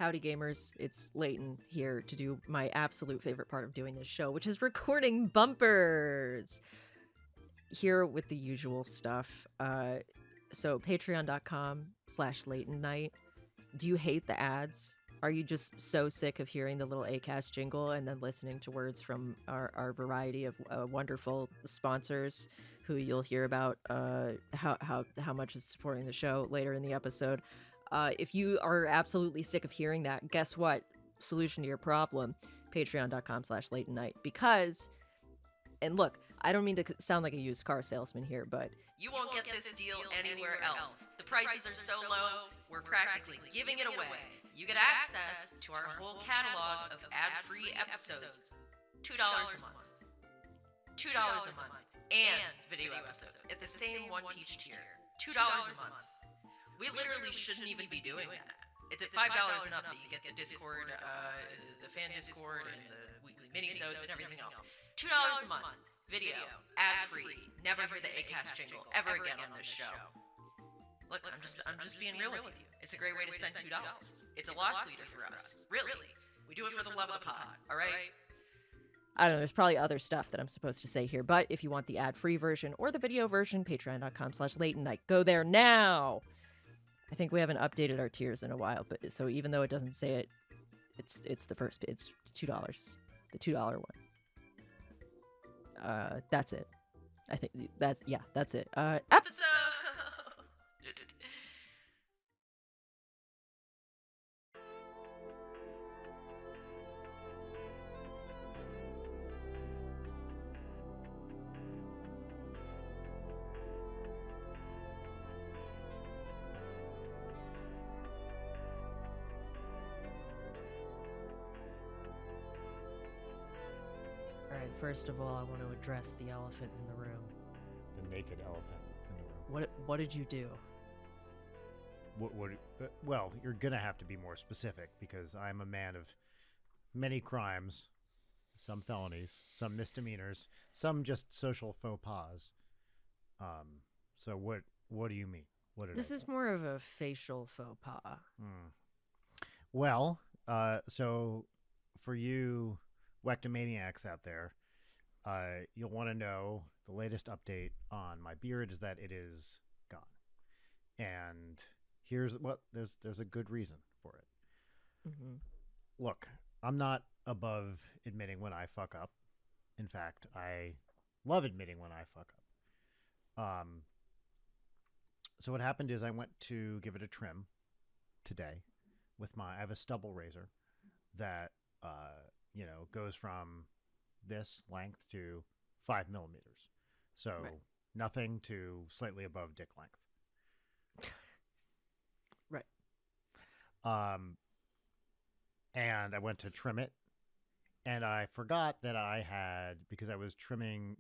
Howdy gamers, it's Leighton here to do my absolute favorite part of doing this show, which is recording bumpers. Here with the usual stuff. So patreon.com/Leighton Night. Do you hate the ads? Are you just so sick of hearing the little ACAST jingle and then listening to words from our variety of wonderful sponsors who you'll hear about how much is supporting the show later in the episode? If you are absolutely sick of hearing that, guess what? Solution to your problem, patreon.com/Leighton Night. Because, and look, I don't mean to sound like a used car salesman here, but you won't get this deal anywhere else. The prices are so low, we're practically giving it away. You get access to our whole catalog of ad-free episodes. $2 a month. $2 a month. And video episodes at the same one peach tier. $2 a month. We literally shouldn't even be doing that. It's at $5 and up that you get the Discord, the fan Discord, and the weekly minisodes and everything else. $2 a month. Video, ad-free. Never hear the ACAST jingle ever again on this show. Look, I'm just being real with you. It's a great way to spend $2. It's a loss leader for us. Really. We do it for the love of the pod, all right? I don't know, there's probably other stuff that I'm supposed to say here, but if you want the ad-free version or the video version, patreon.com/Leighton Night. Go there now! I think we haven't updated our tiers in a while, but so even though it doesn't say it, it's the first, it's $2, the $2 one. That's it. I think that's it. Episode. First of all, I want to address the elephant in the room. The naked elephant in the room. What did you do? Well, you're gonna have to be more specific because I'm a man of many crimes, some felonies, some misdemeanors, some just social faux pas. So what do you mean? What did This is more of a facial faux pas. Well, so for you wectomaniacs out there, you'll want to know the latest update on my beard is that it is gone. And here's what there's a good reason for it. Mm-hmm. Look, I'm not above admitting when I fuck up. In fact, I love admitting when I fuck up. So what happened is I went to give it a trim today with I have a stubble razor that goes from this length to 5 millimeters. So nothing to slightly above dick length. Right. And I went to trim it and I forgot that I had, because I was trimming,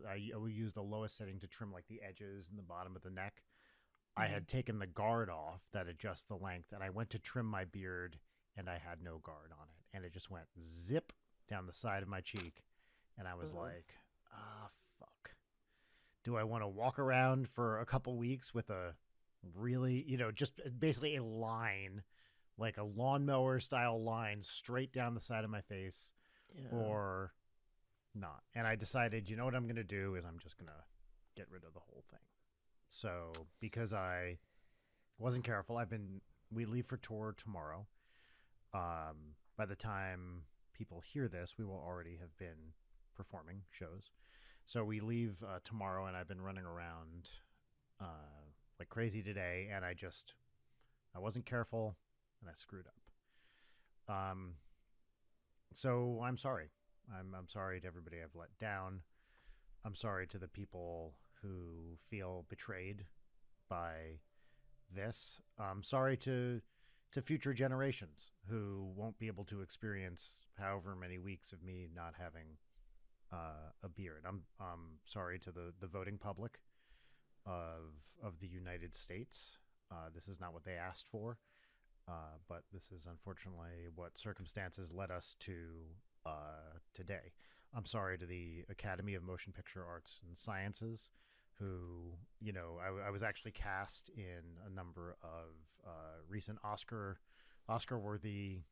I will use the lowest setting to trim like the edges and the bottom of the neck. Mm-hmm. I had taken the guard off that adjusts the length and I went to trim my beard and I had no guard on it. And it just went zip down the side of my cheek. And I was like, fuck. Do I want to walk around for a couple weeks with a really, just basically a line, like a lawnmower style line straight down the side of my face or not? And I decided, you know what I'm going to do is I'm just going to get rid of the whole thing. So because I wasn't careful, we leave for tour tomorrow. By the time people hear this, we will already have been performing shows. So we leave tomorrow, and I've been running around like crazy today, and I wasn't careful, and I screwed up. So I'm sorry. I'm sorry to everybody I've let down. I'm sorry to the people who feel betrayed by this. I'm sorry to future generations who won't be able to experience however many weeks of me not having a beard. I'm sorry to the voting public of the United States. This is not what they asked for, but this is unfortunately what circumstances led us to today. I'm sorry to the Academy of Motion Picture Arts and Sciences, who, I was actually cast in a number of recent Oscar Oscar-worthy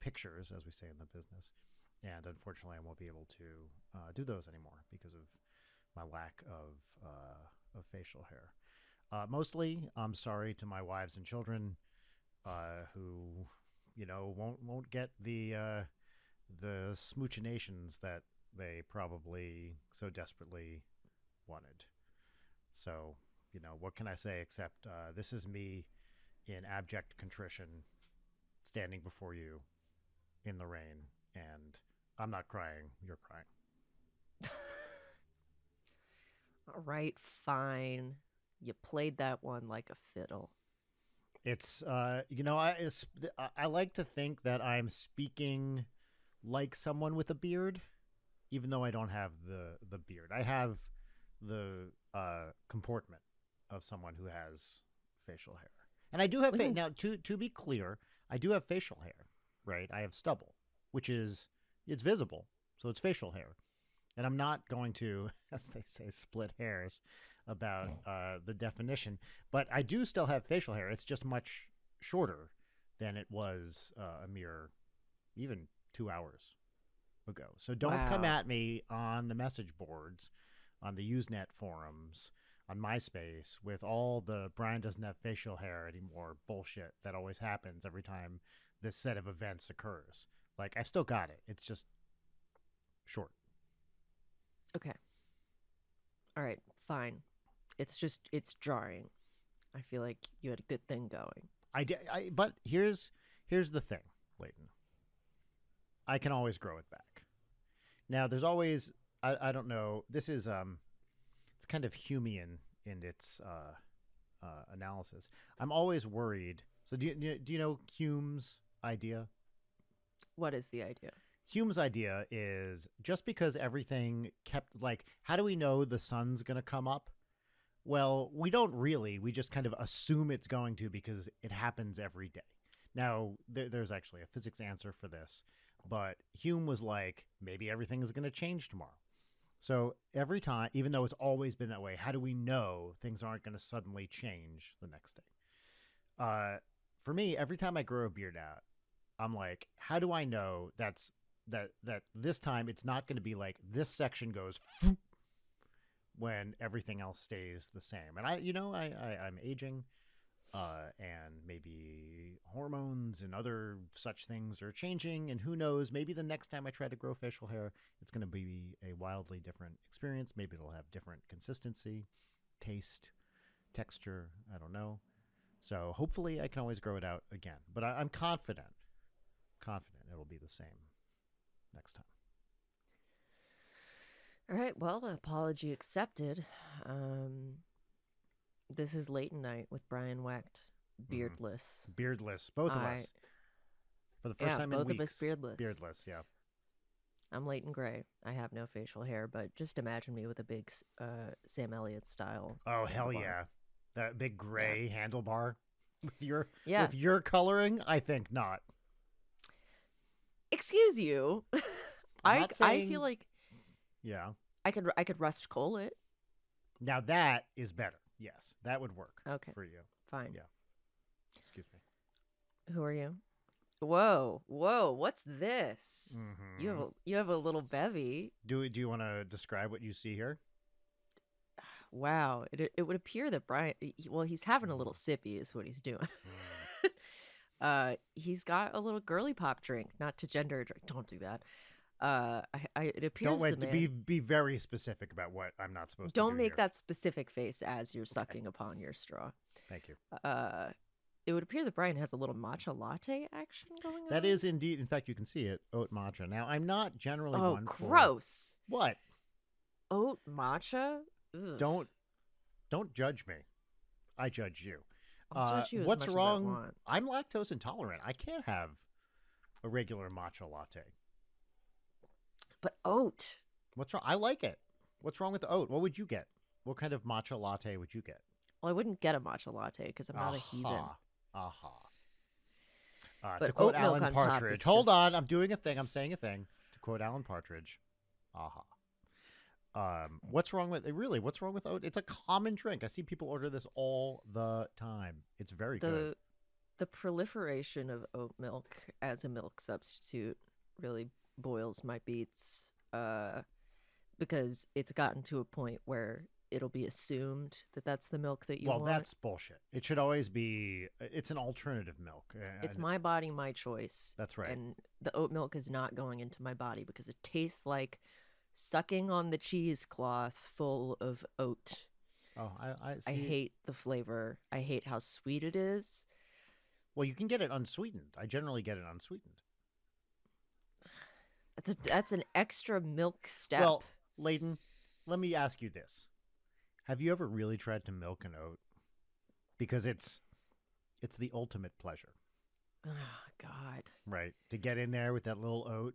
pictures, as we say in the business. And unfortunately, I won't be able to do those anymore because of my lack of facial hair. Mostly, I'm sorry to my wives and children who, won't get the smoochinations that they probably so desperately wanted. So, what can I say except this is me in abject contrition standing before you in the rain, and I'm not crying, you're crying. All right, fine. You played that one like a fiddle. It's I like to think that I'm speaking like someone with a beard, even though I don't have the beard. I have the comportment of someone who has facial hair, and I do have Ooh, now. To be clear, I do have facial hair, right? I have stubble, which is it's visible, so it's facial hair, and I'm not going to, as they say, split hairs about the definition. But I do still have facial hair. It's just much shorter than it was a mere even 2 hours ago. So don't come wow. at me on the message boards, on the Usenet forums, on MySpace with all the Brian doesn't have facial hair anymore bullshit that always happens every time this set of events occurs. Like, I still got it. It's just short. Okay. All right, fine. It's jarring. I feel like you had a good thing going. But here's the thing, Leighton. I can always grow it back. Now, there's always I don't know. This is it's kind of Humean in its analysis. I'm always worried. So do you know Hume's idea? What is the idea? Hume's idea is just because everything kept like, how do we know the sun's going to come up? Well, we don't really. We just kind of assume it's going to because it happens every day. Now, there's actually a physics answer for this, but Hume was like, maybe everything is going to change tomorrow. So every time, even though it's always been that way, how do we know things aren't going to suddenly change the next day? For me, every time I grow a beard out, I'm like, how do I know that this time it's not going to be like this section goes when everything else stays the same? And I'm aging, and maybe hormones and other such things are changing, and who knows, maybe the next time I try to grow facial hair, it's going to be a wildly different experience. Maybe it'll have different consistency, taste, texture. I don't know. So hopefully I can always grow it out again. But I'm confident it'll be the same next time. All right, well, apology accepted. Um, this is late night with Brian Wecht, Mm-hmm. beardless. Beardless, both of I us, for the first Yeah, time in both of us weeks. beardless. Beardless, yeah. I'm Leighton Gray. I have no facial hair, but just imagine me with a big Sam Elliott style Oh hell handlebar. yeah, that big Yeah, gray handlebar with your yeah. with your coloring. I think not. Excuse you. I'm I not I feel saying. like Yeah. I could rust coal it. Now that is better. Yes, that would work Okay, for you. fine. Yeah. Excuse me. Who are you? Whoa, whoa! What's this? Mm-hmm. You have a little bevy. Do you want to describe what you see here? Wow. It would appear that Brian. Well, he's having a little Mm. sippy, is what he's doing. Mm. He's got a little girly pop drink. Not to gender a drink. Don't do that. It Don't appears the wait. man. Be very specific about what I'm not supposed to Don't do make here. that specific face as you're Okay. sucking upon your straw. Thank you. Uh, it would appear that Brian has a little matcha latte action going That on. is indeed, in fact, you can see it, oat matcha. Now, I'm not generally Oh, one for gross! what? Oat matcha. Ugh. Don't don't judge me. I judge you. I'll judge you as What's much as I wrong? want. I'm lactose intolerant. I can't have a regular matcha latte. But oat. What's wrong? I like it. What's wrong with the oat? What would you get? What kind of matcha latte would you get? Well, I wouldn't get a matcha latte because I'm not a heathen. Aha. Aha. To But quote oat milk Alan on top Partridge, is hold on, just. I'm doing a thing. I'm saying a thing. To quote Alan Partridge, aha. What's wrong with it? Really? What's wrong with oat? It's a common drink. I see people order this all the time. It's very good. The The proliferation of oat milk as a milk substitute really boils my beets. Because it's gotten to a point where it'll be assumed that that's the milk that you Well, want. that's bullshit. It should always be. It's an alternative milk, It's and my body, my choice. that's right. And the oat milk is not going into my body because it tastes like sucking on the cheesecloth full of oat. Oh, I I see. hate the flavor. I hate how sweet it is. Well, you can get it unsweetened. I generally get it unsweetened. That's an extra milk step. Well, Layden, let me ask you this: have you ever really tried to milk an oat? Because it's the ultimate pleasure, Oh, God. right? To get in there with that little oat,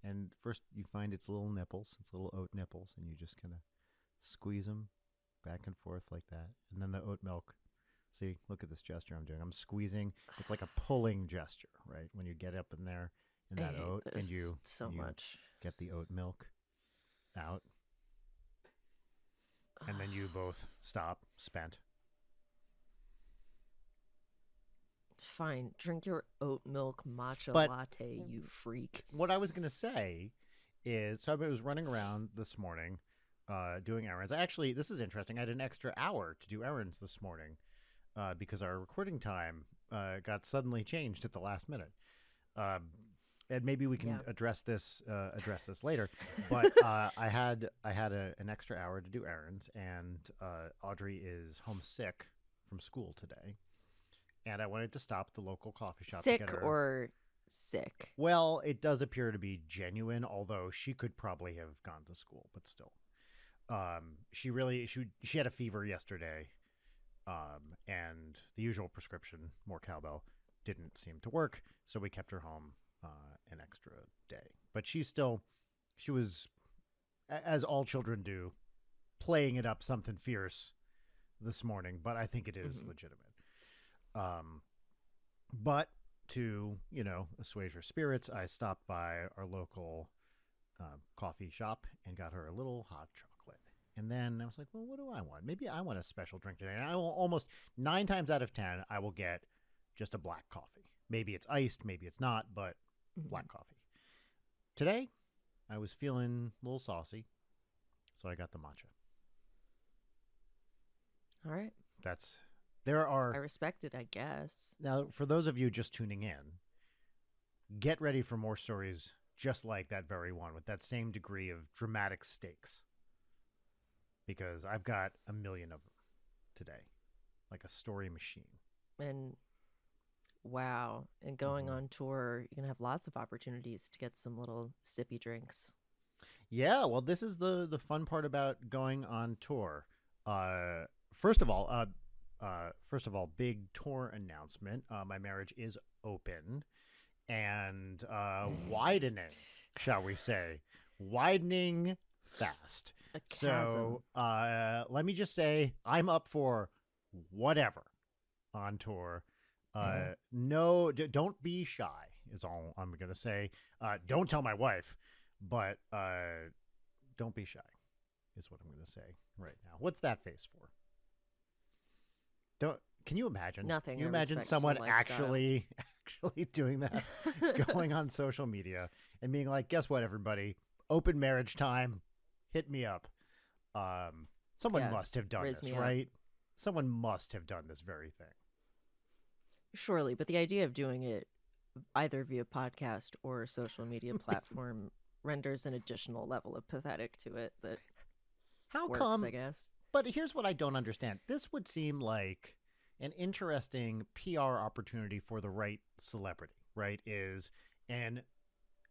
and first you find its little nipples, its little oat nipples, and you just kind of squeeze them back and forth like that, and then the oat milk. See, look at this gesture I'm doing. I'm squeezing. It's like a pulling gesture, right? When you get up in there in I that hate oat, and this you so and you much. get the oat milk out, and then you both stop, spent. Fine, drink your oat milk matcha But latte, you freak. what I was going to say is, so I was running around this morning doing errands. This is interesting. I had an extra hour to do errands this morning because our recording time got suddenly changed at the last minute. Um, and maybe we can Yeah. address this later. But I had an extra hour to do errands, and Audrey is homesick from school today, and I wanted to stop at the local coffee shop to Sick get her. or sick? Well, it does appear to be genuine, although she could probably have gone to school, but still. She had a fever yesterday, and the usual prescription, more cowbell, didn't seem to work, so we kept her home an extra day. But she was, as all children do, playing it up something fierce this morning, but I think it is legitimate. But to, assuage her spirits, I stopped by our local coffee shop and got her a little hot chocolate. And then I was like, well, what do I want? Maybe I want a special drink today. And I will almost 9 times out of 10, I will get just a black coffee. Maybe it's iced, maybe it's not, but black coffee. Today, I was feeling a little saucy, so I got the matcha. All right. I respect it, I guess. Now, for those of you just tuning in, get ready for more stories just like that very one with that same degree of dramatic stakes. Because I've got a million of them today, like a story machine. And wow. And going on tour, you're going to have lots of opportunities to get some little sippy drinks. Yeah, well, this is the fun part about going on tour. First of all, big tour announcement. My marriage is open and widening, shall we say. Widening fast. A chasm. So let me just say I'm up for whatever on tour. No, don't be shy is all I'm going to say. Don't tell my wife, but don't be shy is what I'm going to say right now. What's that face for? Can you imagine? Nothing. Can you I imagine respect someone your lifestyle. actually doing that, going on social media and being like, "Guess what, everybody? Open marriage time. Hit me up." Someone Yeah, must have done raise this, me up. right? Someone must have done this very thing. Surely, but the idea of doing it either via podcast or a social media platform renders an additional level of pathetic to it that How works, come? I guess. But here's what I don't understand. This would seem like an interesting PR opportunity for the right celebrity, right? Is an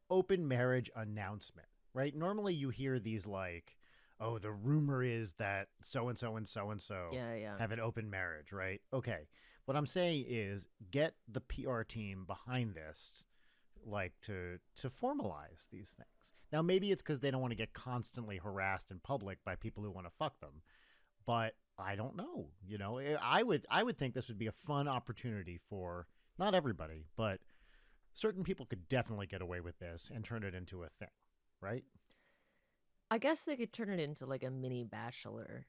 open marriage announcement, right? Normally you hear these like, oh, the rumor is that so-and-so and so-and-so Yeah. have an open marriage, right? Okay. What I'm saying is get the PR team behind this, like to formalize these things. Now, maybe it's because they don't want to get constantly harassed in public by people who want to fuck them. But I don't know. I would think this would be a fun opportunity for not everybody, but certain people could definitely get away with this and turn it into a thing, right? I guess they could turn it into like a mini bachelor.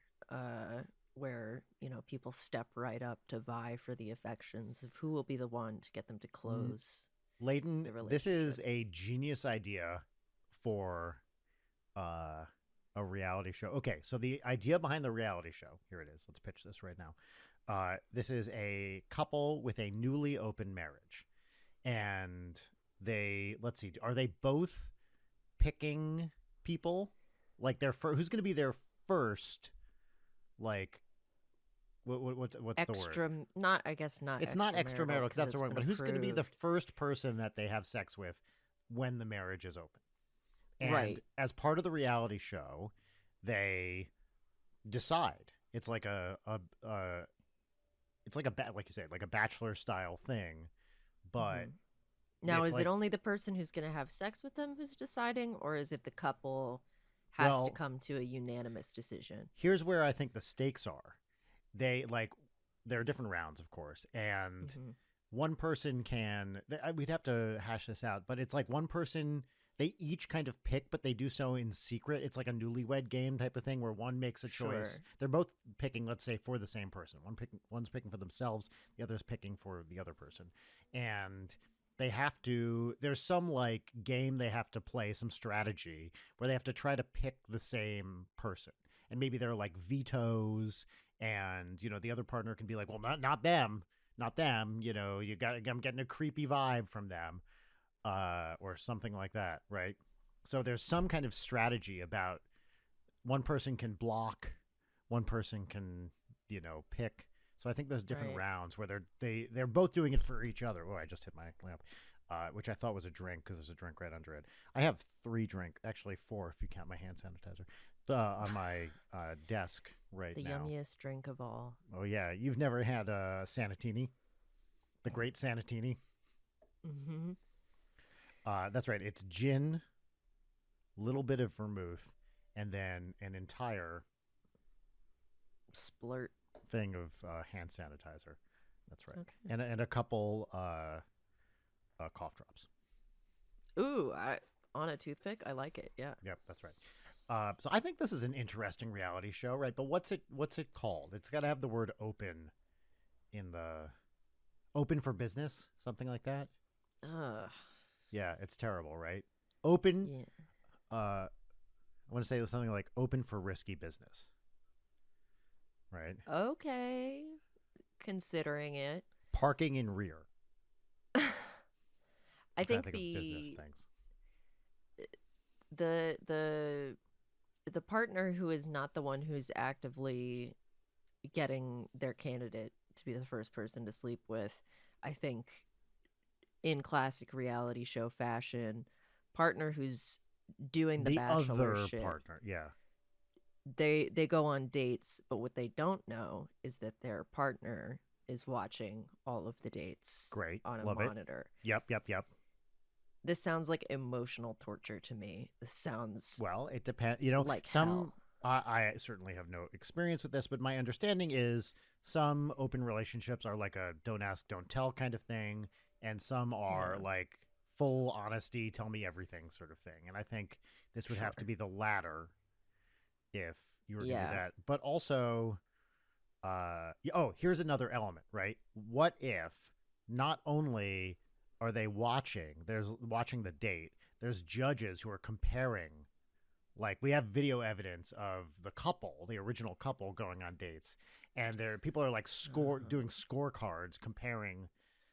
where, people step right up to vie for the affections of who will be the one to get them to close Layton, the this relationship. is a genius idea for uh, a reality show. Okay, so the idea behind the reality show, here it is. Let's pitch this right now. This is a couple with a newly open marriage. And let's see, are they both picking people? Like, who's going to be their first, like, what's the word? Extra, not, I guess, not It's not extramarital extramarital because because that's the it's wrong. been But who's going to be the approved. first person that they have sex with when the marriage is open? And Right. as part of the reality show, they decide. It's like it's like like you said, like a bachelor style thing, but Hmm. Now, it's is it like, only the person who's going to have sex with them who's deciding, or is it the couple has to well, come to a unanimous decision? here's where I think the stakes are. They like there are different rounds, of course, and Hmm. one person can. We'd have to hash this out, but it's like one person. They each kind of pick, but they do so in secret. It's like a newlywed game type of thing where one makes a choice. Sure. They're both picking, let's say, for the same person. One's picking for themselves, the other's picking for the other person, and they have to. There's some like game they have to play, some strategy where they have to try to pick the same person, and maybe there are like vetoes, and the other partner can be like, well, not them, not them. I'm getting a creepy vibe from them, or something like that, right? So there's some kind of strategy about one person can block, one person can, pick. So I think there's different Right. rounds where they're both doing it for each other. Oh, I just hit my lamp, which I thought was a drink because there's a drink right under it. I have 3 drink, actually 4 if you count my hand sanitizer, on my desk right The now. yummiest drink of all. Oh yeah, you've never had a Sanatini, the great Sanatini. Hmm. That's right. It's gin, little bit of vermouth, and then an entire Splurt. thing of hand sanitizer. That's right, Okay. and a couple cough drops. Ooh, on a toothpick. I like it. Yeah. Yep, that's right. So I think this is an interesting reality show, right? But what's it called? It's got to have the word "open" in the open for business, something like that. Ugh. Yeah, it's terrible, right? Open. Yeah. I want to say something like "open for risky business," right? Okay. Considering it. Parking in rear. I I'm trying to think think of business things. the the the partner who is not the one who's actively getting their candidate to be the first person to sleep with, I think in classic reality show fashion, partner who's doing the The bachelor other shit. partner, yeah, They go on dates, but what they don't know is that their partner is watching all of the dates great, on a love it. monitor. Yep, yep, yep. This sounds like emotional torture to me. This sounds Well, it depends. like Some hell. I certainly have no experience with this, but my understanding is some open relationships are like a don't ask, don't tell kind of thing, and some are Yeah, like full honesty, tell me everything sort of thing. And I think this would have to sure. be the latter if you were going to do Yeah. that. But also, oh, here's another element, right? What if not only are they there's watching the date, there's judges who are comparing, like we have video evidence of the original couple going on dates, and people are like doing scorecards comparing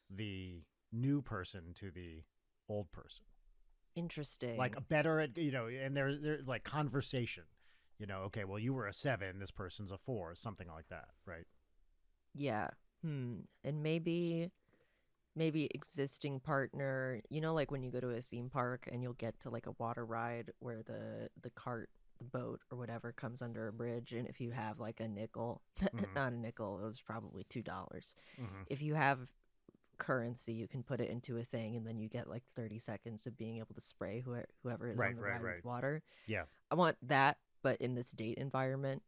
the new person to the old person, like a Interesting. better at and there's like conversation, okay, well, you were a 7, this person's a 4, something like that, right? Yeah. And maybe existing partner, like when you go to a theme park and you'll get to like a water ride where the cart, the boat or whatever comes under a bridge, and if you have like a nickel, Mm-hmm. not a nickel, it was probably $2. Mm-hmm. If you have currency, you can put it into a thing and then you get like 30 seconds of being able to spray whoever is Right, on the right, ride with right. water. Yeah. I want that, but in this date environment,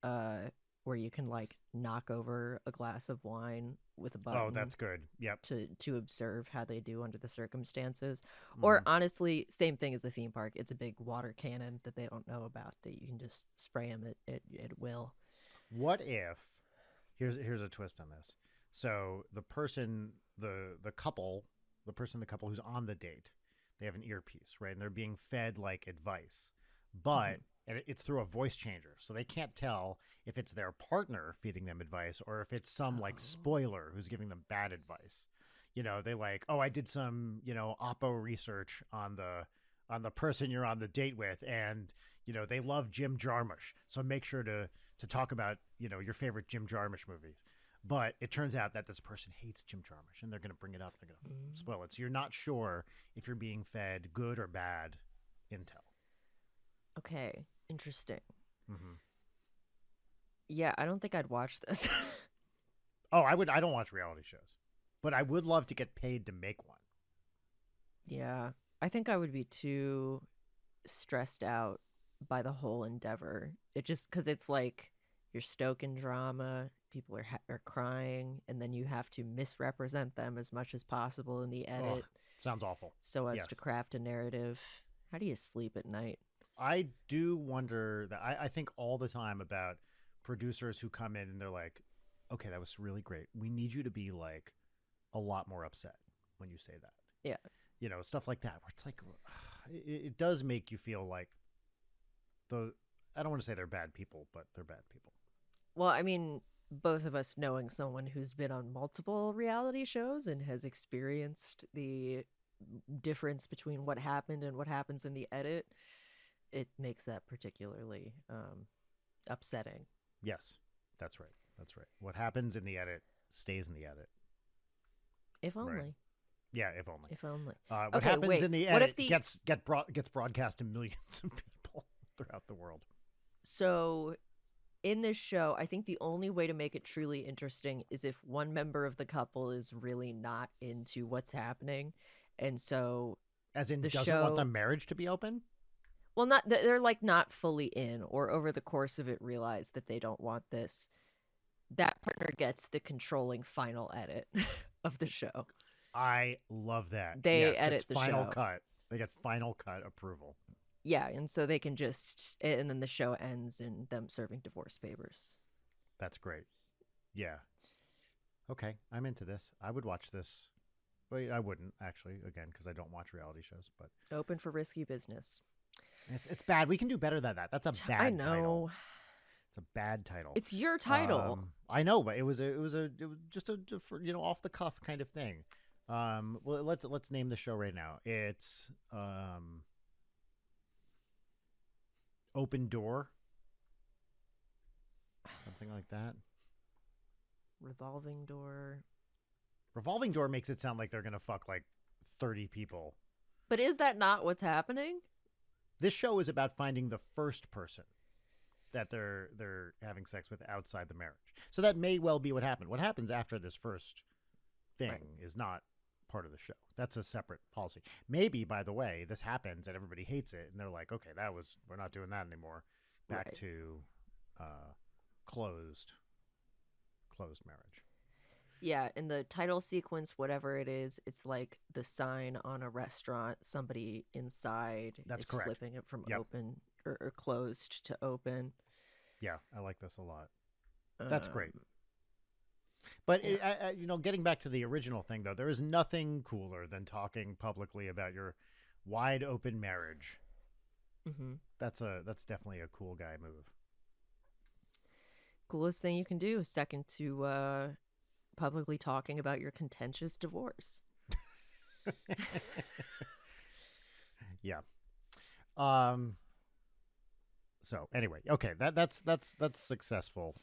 uh, where you can like knock over a glass of wine with a Oh, button that's good. Yep. to observe how they do under the circumstances. Or Mm-hmm. honestly, same thing as the theme park. It's a big water cannon that they don't know about that you can just spray them at will. What if here's a twist on this. So the person the couple the person in the couple who's on the date, they have an earpiece, right? And they're being fed like advice. Hmm. But and it's through a voice changer. So they can't tell if it's their partner feeding them advice or if it's some like Oh. spoiler who's giving them bad advice. They like, "Oh, I did some, oppo research on the person you're on the date with and they love Jim Jarmusch. So make sure to talk about, your favorite Jim Jarmusch movies." But it turns out that this person hates Jim Jarmusch and they're going to bring it up. They're going to Mm. spoil it. So you're not sure if you're being fed good or bad intel. Okay, interesting. Mm-hmm. Yeah, I don't think I'd watch this. Oh, I would. I don't watch reality shows, but I would love to get paid to make one. Yeah, I think I would be too stressed out by the whole endeavor. It just because it's like you're stoking drama, people are crying, and then you have to misrepresent them as much as possible in the Ugh, edit sounds awful. so as to Yes, craft a narrative. How do you sleep at night? I do wonder that. I think all the time about producers who come in and they're like, "Okay, that was really great. We need you to be like a lot more upset when you say that." Yeah. Stuff like that. Where it's like, it does make you feel like the. I don't want to say they're bad people, but they're bad people. Well, I mean, both of us knowing someone who's been on multiple reality shows and has experienced the difference between what happened and what happens in the edit, it makes that particularly upsetting. Yes, that's right. That's right. What happens in the edit stays in the edit. If Right. only. Yeah, if only. If only. What Okay, happens wait. in the What if edit the gets broadcast to millions of people throughout the world. so in this show, I think the only way to make it truly interesting is if one member of the couple is really not into what's happening. And so As in, the doesn't want the show, marriage to be open. well, not they're like not fully in, or over the course of it realize that they don't want this. That partner gets the controlling final edit of the show. I love that. They Yes, gets edit the final show. cut. They get final cut approval. Yeah, and so they can just and then the show ends in them serving divorce papers. That's great. Yeah. Okay, I'm into this. I would watch this. Wait, I wouldn't actually, again, because I don't watch reality shows. But Open for risky business. it's bad. We can do better than that. That's a I bad title. know. It's a bad title. It's your title. I know, but it was just a off the cuff kind of thing. Well, let's name the show right now. It's Open Door, something like that. Revolving door. Revolving Door makes it sound like they're gonna fuck like 30 people. But is that not what's happening? This show is about finding the first person that they're having sex with outside the marriage. So that may well be what happened. What happens after this first thing Right. is not part of the show. That's a separate policy. Maybe, by the way, this happens and everybody hates it, and they're like, okay, we're not doing that anymore. Back Right. to uh, closed closed marriage. Yeah, in the title sequence, whatever it is, it's like the sign on a restaurant. Somebody inside That's is correct. flipping it from Yep. open or closed to open. Yeah, I like this a lot. That's great. Um, But yeah. getting back to the original thing though, there is nothing cooler than talking publicly about your wide open marriage. Mm-hmm. That's definitely a cool guy move. Coolest thing you can do, second to publicly talking about your contentious divorce. Yeah. Um. So anyway, okay, that's successful.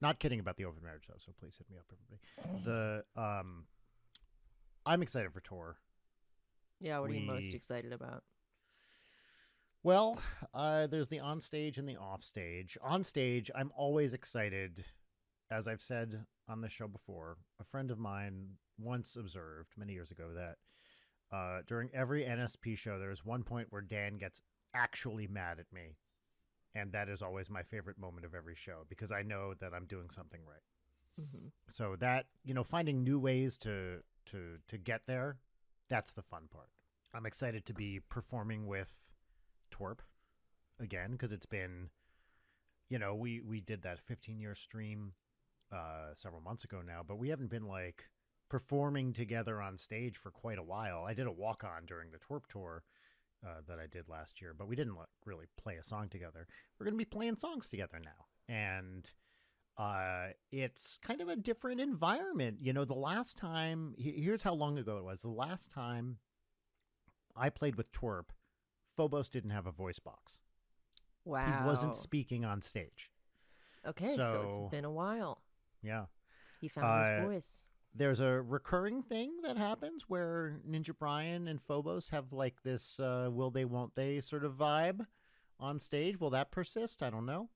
Not kidding about the open marriage though. So please hit me up, everybody. I'm excited for tour. Yeah, what are you most We excited about? Well, there's the on stage and the off stage. On stage, I'm always excited. As I've said on the show before, a friend of mine once observed many years ago that during every NSP show, there's one point where Dan gets actually mad at me. And that is always my favorite moment of every show because I know that I'm doing something right. Mm-hmm. So that, finding new ways to get there, that's the fun part. I'm excited to be performing with Twerp again because it's been we did that 15-year stream several months ago now, but we haven't been like performing together on stage for quite a while. I did a walk on during the Twerp tour that I did last year, but we didn't really play a song together. We're going to be playing songs together now. And it's kind of a different environment. The last time, here's how long ago it was. The last time I played with Twerp, Phobos didn't have a voice box. He wasn't Wow. speaking on stage. Okay, so it's So, been a while. yeah. He found his Uh, voice. there's a recurring thing that happens where Ninja Brian and Phobos have like this will they, won't they sort of vibe on stage. Will that persist? I don't know.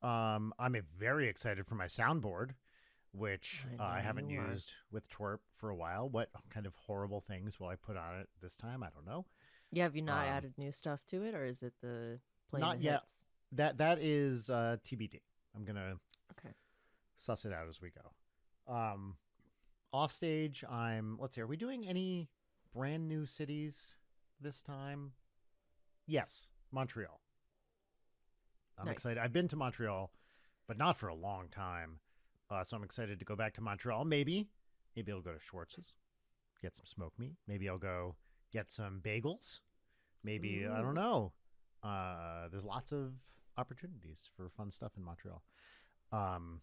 I'm very excited for my soundboard, which I I know haven't you are. used with Twerp for a while. What kind of horrible things will I put on it this time? I don't know. Yeah, have you not Um, added new stuff to it, or is it the playing the Not yet. hits? That is TBD. I'm gonna Okay. suss it out as we go. Off stage, let's see, are we doing any brand new cities this time? Yes, Montreal. I'm Nice. excited. I've been to Montreal, but not for a long time. So I'm excited to go back to Montreal. Maybe I'll go to Schwartz's, get some smoked meat. Maybe I'll go get some bagels. Maybe, I don't Ooh. know. There's lots of opportunities for fun stuff in Montreal. Um,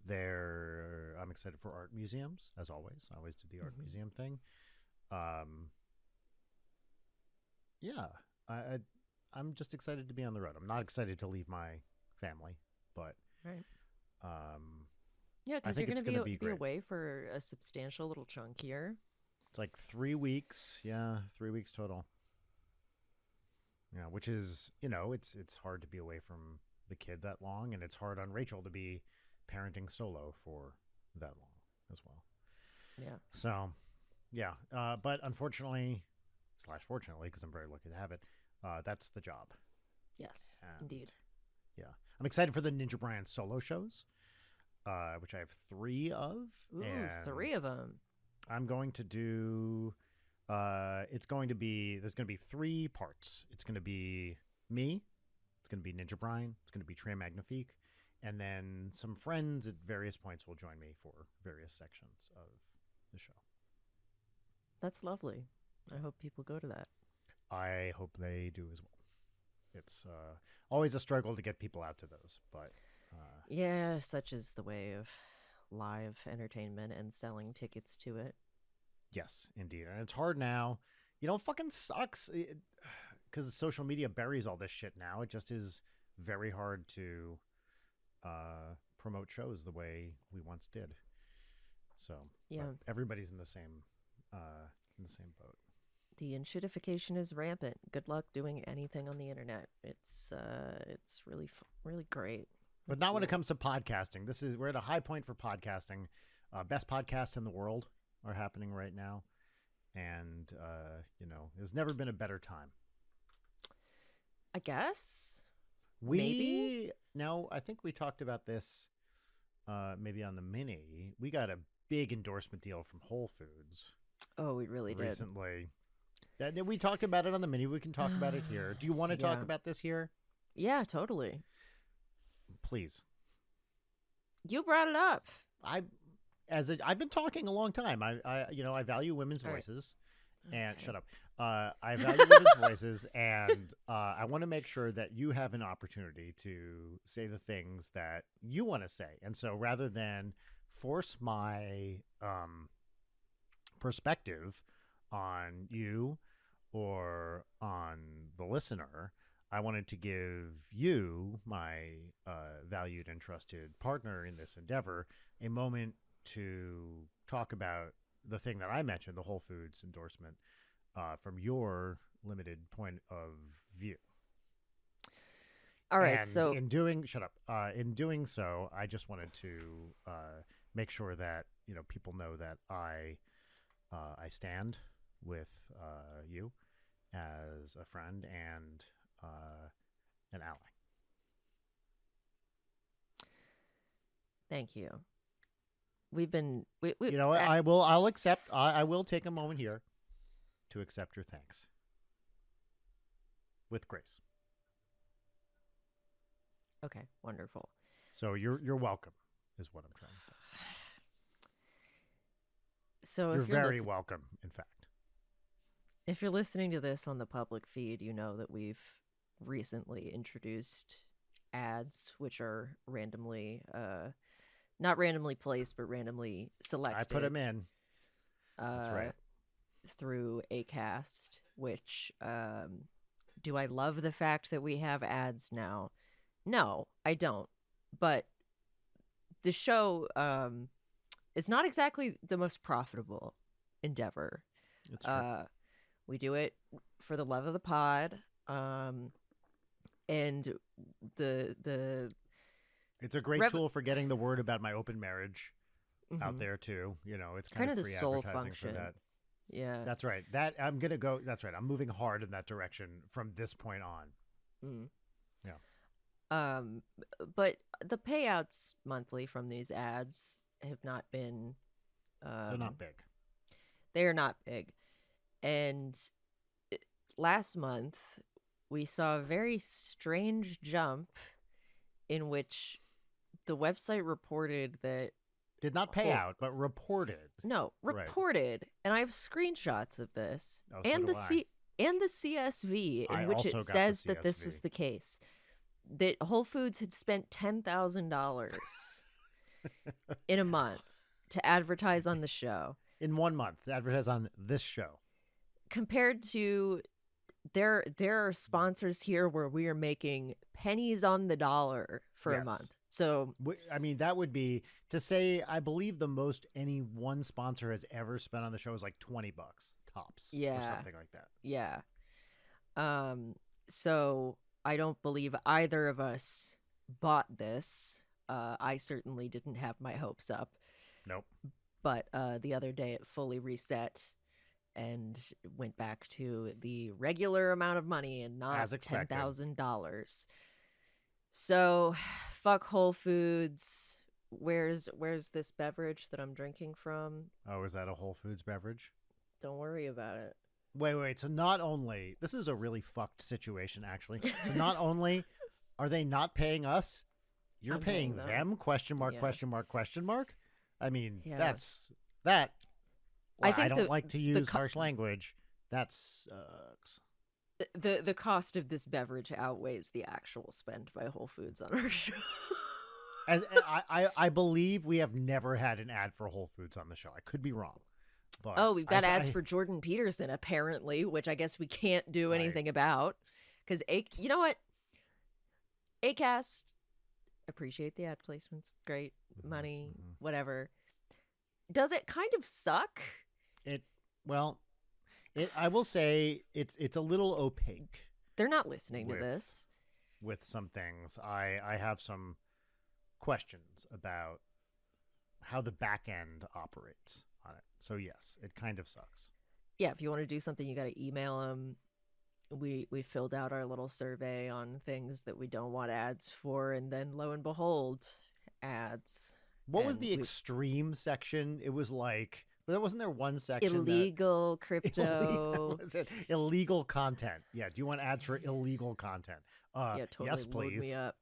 I'm excited for art museums, as always. I always do the art Mhm. museum thing. Um, yeah, I I'm just excited to be on the road. I'm not excited to leave my family, but Right. um, Yeah, I because you're think going it's to going be to be be great. away for a substantial little chunk here. It's like 3 weeks. Yeah, 3 weeks total. Yeah, which is it's hard to be away from the kid that long, and it's hard on Rachel to be parenting solo for that long as well. Yeah. So yeah, but unfortunately slash fortunately, because I'm very lucky to have it, that's the job. Yes, And indeed. yeah, I'm excited for the Ninja Brian solo shows, which I have 3 of, Ooh, and 3 of them. I'm going to do. It's going to be there's going to be 3 parts. It's going to be me. It's going to be Ninja Brian. It's going to be Trey Magnifique, and then some friends at various points will join me for various sections of the show. That's lovely. I Yeah. hope people go to that. I hope they do as well. It's always a struggle to get people out to those, but Yeah, such is the way of live entertainment and selling tickets to it. yes, indeed, and it's hard now. It fucking sucks because social media buries all this shit now. It just is very hard to promote shows the way we once did. So, but Yeah, everybody's in the same boat. the inshitification is rampant. Good luck doing anything on the internet. It's really really great. But Really not when it cool. comes to podcasting. We're at a high point for podcasting. Best podcasts in the world are happening right now, and there's never been a better time. I guess maybe. We now I think we talked about this maybe on the mini. We got a big endorsement deal from Whole Foods Oh, we really did. recently. We talked about it on the mini. We can talk about it here. Do you want to talk Yeah. about this here? Yeah, totally. Please. You brought it up. I I've been talking a long time. I value women's All right. voices. And Okay. shut up. I value women's voices, and I want to make sure that you have an opportunity to say the things that you want to say. And so, rather than force my perspective on you or on the listener, I wanted to give you, my valued and trusted partner in this endeavor, a moment to talk about the thing that I mentioned, the Whole Foods endorsement, from your limited point of view. All right. And So, in doing so, I just wanted to make sure that people know that I stand with you as a friend and an ally. thank you. We've been we You know what? I'll accept. I will take a moment here to accept your thanks with grace. Okay, wonderful. So you're welcome, is what I'm trying to say. So You're very welcome, in fact. if you're listening to this on the public feed, you know that we've recently introduced ads, which are randomly, not randomly placed, but randomly I put selected. them in. That's right. Through Acast, which do I love the fact that we have ads now? No, I don't. But the show is not exactly the most profitable endeavor. It's true. We do it for the love of the pod, and the it's a great tool for getting the word about my open marriage out there too. You know, it's kind of free the soul advertising function for that. Yeah, that's right. That I'm gonna go. That's right. I'm moving hard in that direction from this point on. Yeah. But the payouts monthly from these ads have not been. They're not big. They are not big, and last month we saw a very strange jump in which the website reported that did not pay out, but reported. No, reported, right. And I have screenshots of this, and the CSV in which it says that this was the case. That Whole Foods had spent $10,000 in a month to advertise on the show. In 1 month to advertise on this show, compared to there are sponsors here where we are making pennies on the dollar for a month. So I mean, that would be to say, I believe the most any one sponsor has ever spent on the show is like $20 tops, or something like that. Yeah. So I don't believe either of us bought this. I certainly didn't have my hopes up. Nope. But the other day it fully reset and went back to the regular amount of money and not $10,000. So, fuck Whole Foods. Where's this beverage that I'm drinking from? Oh, is that a Whole Foods beverage? Don't worry about it. Wait. So not only, this is a really fucked situation, actually. So not only are they not paying us, you're paying them? Question mark, question mark, question mark? I mean, that's that. Well, I don't like to use harsh language. That sucks. The cost of this beverage outweighs the actual spend by Whole Foods on our show. As I believe we have never had an ad for Whole Foods on the show. I could be wrong. But we've got ads for Jordan Peterson, apparently, which I guess we can't do anything about. Because, you know what? Acast, appreciate the ad placements. Great. Money, whatever. Does it kind of suck? I will say it's a little opaque. They're not listening to this. With some things. I have some questions about how the back end operates on it. So yes, it kind of sucks. Yeah, if you want to do something, you got to email them. We filled out our little survey on things that we don't want ads for, and then lo and behold, ads. What was the extreme section? It was like, wasn't there one section illegal crypto? Illegal content. Yeah. Do you want ads for illegal content? Yeah, totally. Yes, please. Load me up.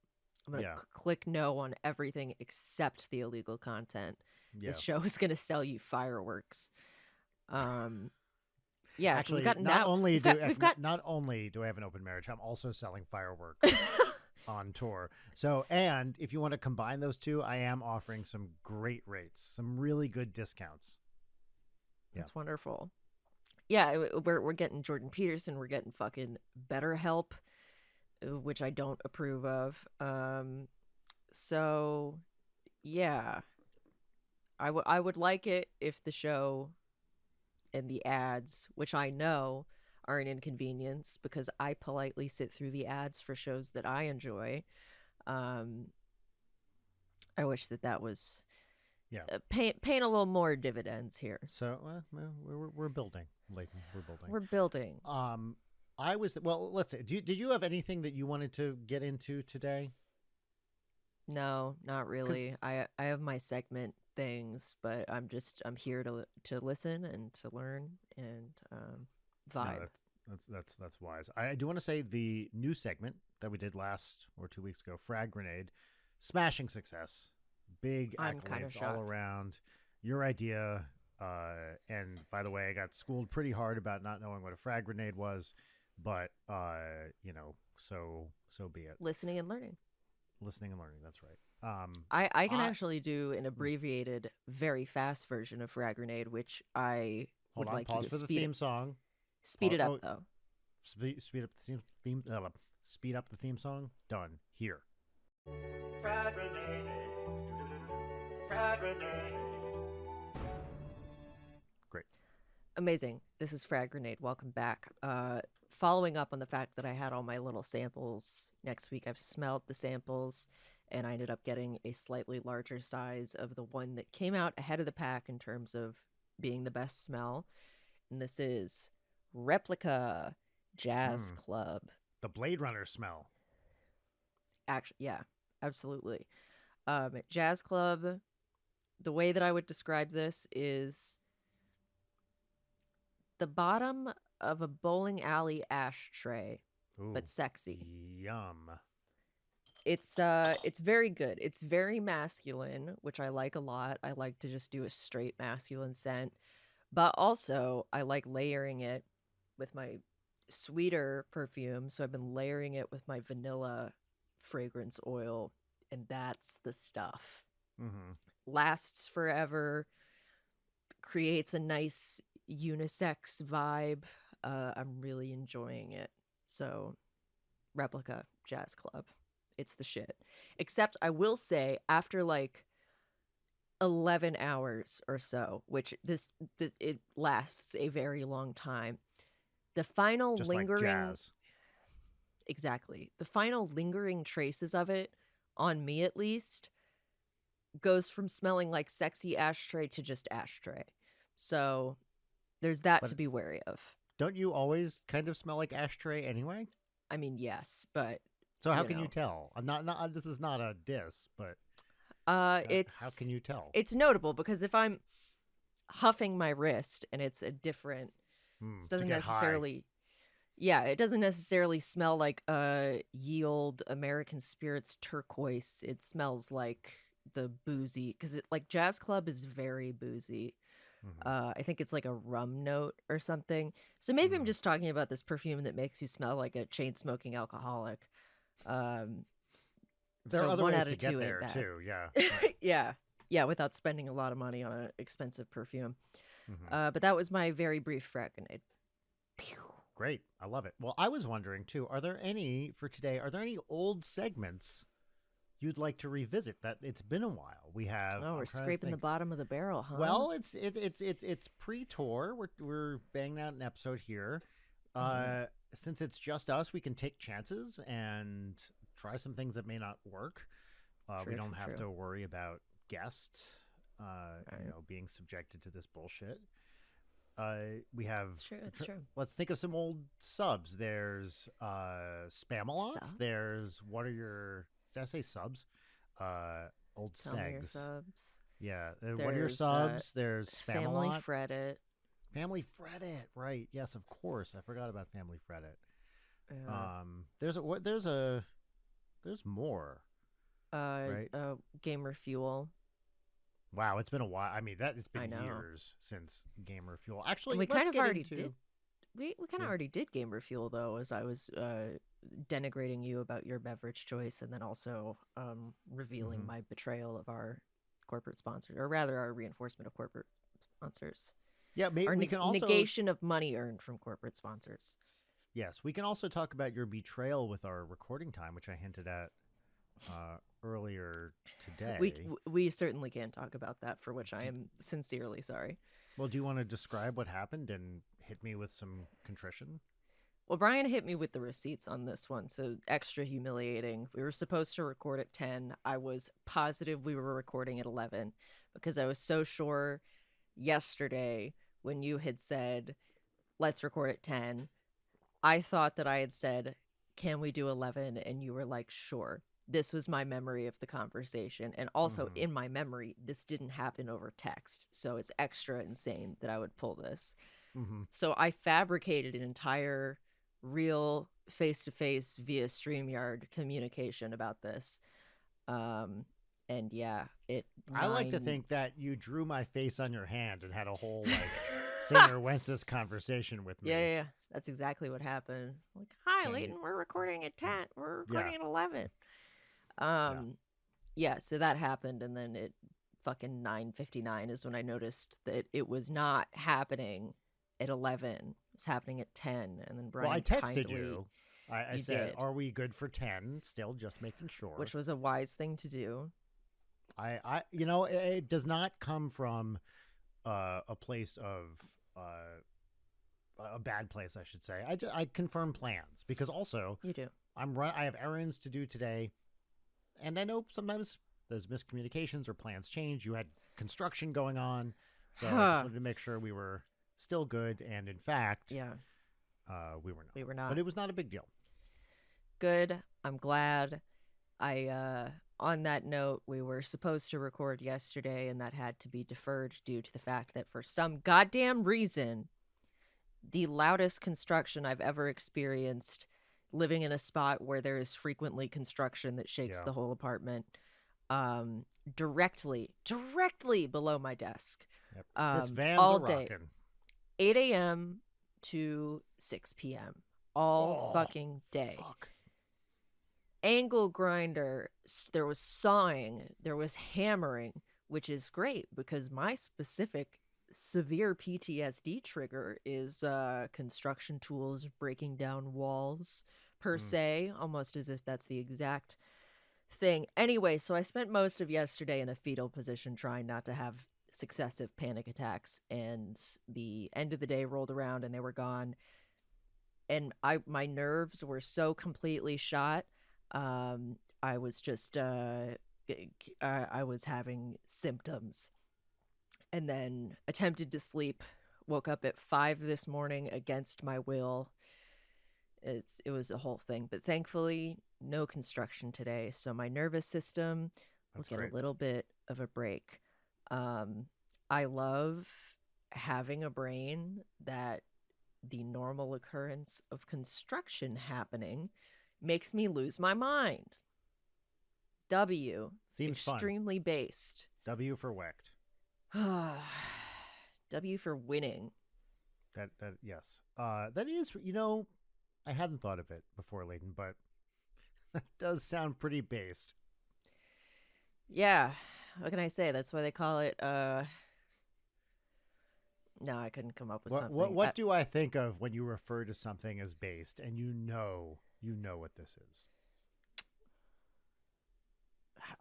I'm gonna click no on everything except the illegal content. This show is gonna sell you fireworks. Yeah, actually, not only do I have an open marriage, I'm also selling fireworks on tour. So, and if you want to combine those two, I am offering some great rates, some really good discounts. That's wonderful. Yeah, we're getting Jordan Peterson. We're getting fucking BetterHelp, which I don't approve of. So, yeah, I would like it if the show and the ads, which I know are an inconvenience because I politely sit through the ads for shows that I enjoy. I wish that was paying a little more dividends here. So we're building, Leighton. We're building. Let's say, did you have anything that you wanted to get into today? No, not really. I have my segment things, but I'm here to listen and to learn and vibe. That's wise. I do want to say the new segment that we did last or 2 weeks ago, Frag Grenade, smashing success, big I'm kind of accolades all shocked. around. Your idea, and by the way, I got schooled pretty hard about not knowing what a frag grenade was, but so be it. Listening and learning. Listening and learning. That's right. I can I actually do an abbreviated, very fast version of Frag Grenade, which I hold would on. like you Pause to for the theme song. speed it up Oh, though. speed up the theme. Speed up the theme song. Done. Here. Frag grenade. Frag grenade. Great. Amazing. This is Frag Grenade. Welcome back. Following up on the fact that I had all my little samples next week, I've smelled the samples and I ended up getting a slightly larger size of the one that came out ahead of the pack in terms of being the best smell. And this is Replica Jazz Mm, Club. the Blade Runner smell. Actually, yeah, absolutely. Jazz Club, the way that I would describe this is the bottom of a bowling alley ashtray, Ooh, but sexy. yum. It's very good. It's very masculine, which I like a lot. I like to just do a straight masculine scent, but also I like layering it with my sweeter perfume. So I've been layering it with my vanilla fragrance oil, and that's the stuff. Mm-hmm. Lasts forever, creates a nice unisex vibe. I'm really enjoying it. So, Replica Jazz Club. It's the shit. Except I will say, after like 11 hours or so, which it lasts a very long time, the final Just like lingering, jazz. exactly, the final lingering traces of it, on me at least, goes from smelling like sexy ashtray to just ashtray. So there's that But to be wary of. don't you always kind of smell like ashtray anyway? I mean, yes, but So how you can you know, tell? I'm not. This is not a diss, but how it's can you tell? it's notable because if I'm huffing my wrist and it's a different, it To doesn't get high. necessarily, yeah, it doesn't necessarily smell like ye old American Spirits turquoise. It smells like the boozy because it like Jazz Club is very boozy. Mm-hmm. I think it's like a rum note or something. So maybe I'm Mm. just talking about this perfume that makes you smell like a chain smoking alcoholic. Um, There are so other one ways out to of get two ain't there bad. too. Yeah. Right. Yeah, yeah, without spending a lot of money on an expensive perfume. Mm-hmm. But that was my very brief frag grenade. Great. I love it. Well, I was wondering too. Are there any for today? Are there any old segments you'd like to revisit? That it's been a while. We have. Oh, we're I'm trying to scraping the think. bottom of the barrel, huh? Well, it's pre-tour. We're banging out an episode here. Mm-hmm. Since it's just us, we can take chances and try some things that may not work. We True, don't have true. to worry about guests, Right. being subjected to this bullshit. We have. It's true. It's true. Let's think of some old subs. There's Spamalot. Subs? There's what are your? Did I say subs? Old Tell me your segs. subs. Yeah. What are your There's subs? There's Family Spamalot. Fredit. Family Fredit. Right. Yes, of course. I forgot about Family Fredit. Uh, There's a what? There's more. uh, Right. uh, Gamer Fuel. Wow, it's been a while. I mean, that it's I been know. years since Gamer Fuel. And Actually, we let's kind of get already into. did. We kind of Yeah. already did Gamer Fuel though, as I was denigrating you about your beverage choice, and then also revealing Mm-hmm. my betrayal of our corporate sponsors, or rather, our reinforcement of corporate sponsors, Yeah, our we can also. negation of money earned from corporate sponsors. Yes, we can also talk about your betrayal with our recording time, which I hinted at earlier We today. we certainly can talk about that, for which I am sincerely sorry. Well, do you want to describe what happened and hit me with some contrition? Well, Brian hit me with the receipts on this one, so extra humiliating. We were supposed to record at 10. I was positive we were recording at 11 because I was so sure yesterday when you had said, let's record at 10. I thought that I had said, can we do 11? And you were like, sure. This was my memory of the conversation. And also Mm-hmm. in my memory, this didn't happen over text. So it's extra insane that I would pull this. Mm-hmm. So I fabricated an entire real face to face via StreamYard communication about this. Um, and yeah, it I like to nine. think that you drew my face on your hand and had a whole like Saint Wences conversation with Yeah, me. yeah, yeah. That's exactly what happened. Like, hi, Can't you? Leighton, we're recording at 10. We're Yeah, recording at 11. yeah. Um, yeah, so that happened, and then it fucking 9:59 is when I noticed that it was not happening at 11. It was happening at 10, and then Well, I Brian texted kindly you. I you said, did, "Are we good for 10?" Still, just making sure. which was a wise thing to do. It does not come from a place of a bad place, I should say. I confirm plans because also You do. I have errands to do today, and I know sometimes there's miscommunications or plans change. You had construction going on, so I just Huh. wanted to make sure we were still good. And in fact, Yeah, we were not. we were But not. it was not a big deal. Good. I'm glad. On that note, we were supposed to record yesterday, and that had to be deferred due to the fact that for some goddamn reason, the loudest construction I've ever experienced, living in a spot where there is frequently construction that shakes Yeah. the whole apartment, um, directly below my desk, Yep. This van's a all day, rockin'. 8 a.m. to 6 p.m. all Oh, fucking day. fuck. Angle grinder, there was sawing, there was hammering, which is great because my specific severe PTSD trigger is construction tools breaking down walls per Mm. se, almost as if that's the exact thing. Anyway, so I spent most of yesterday in a fetal position trying not to have successive panic attacks, and the end of the day rolled around and they were gone, and my nerves were so completely shot. I was just I was having symptoms, and then attempted to sleep. Woke up at 5 this morning against my will. It was a whole thing, but thankfully no construction today, so my nervous system will That's get a great. little bit of a break. Um, I love having a brain that the normal occurrence of construction happening makes me lose my mind. W, Seems fun. extremely based. W for Wecht. W for winning. That yes. That is I hadn't thought of it before, Leighton, but that does sound pretty based. Yeah, what can I say? That's why they call it. No, I couldn't come up with something. What do I think of when you refer to something as based and you know what this is?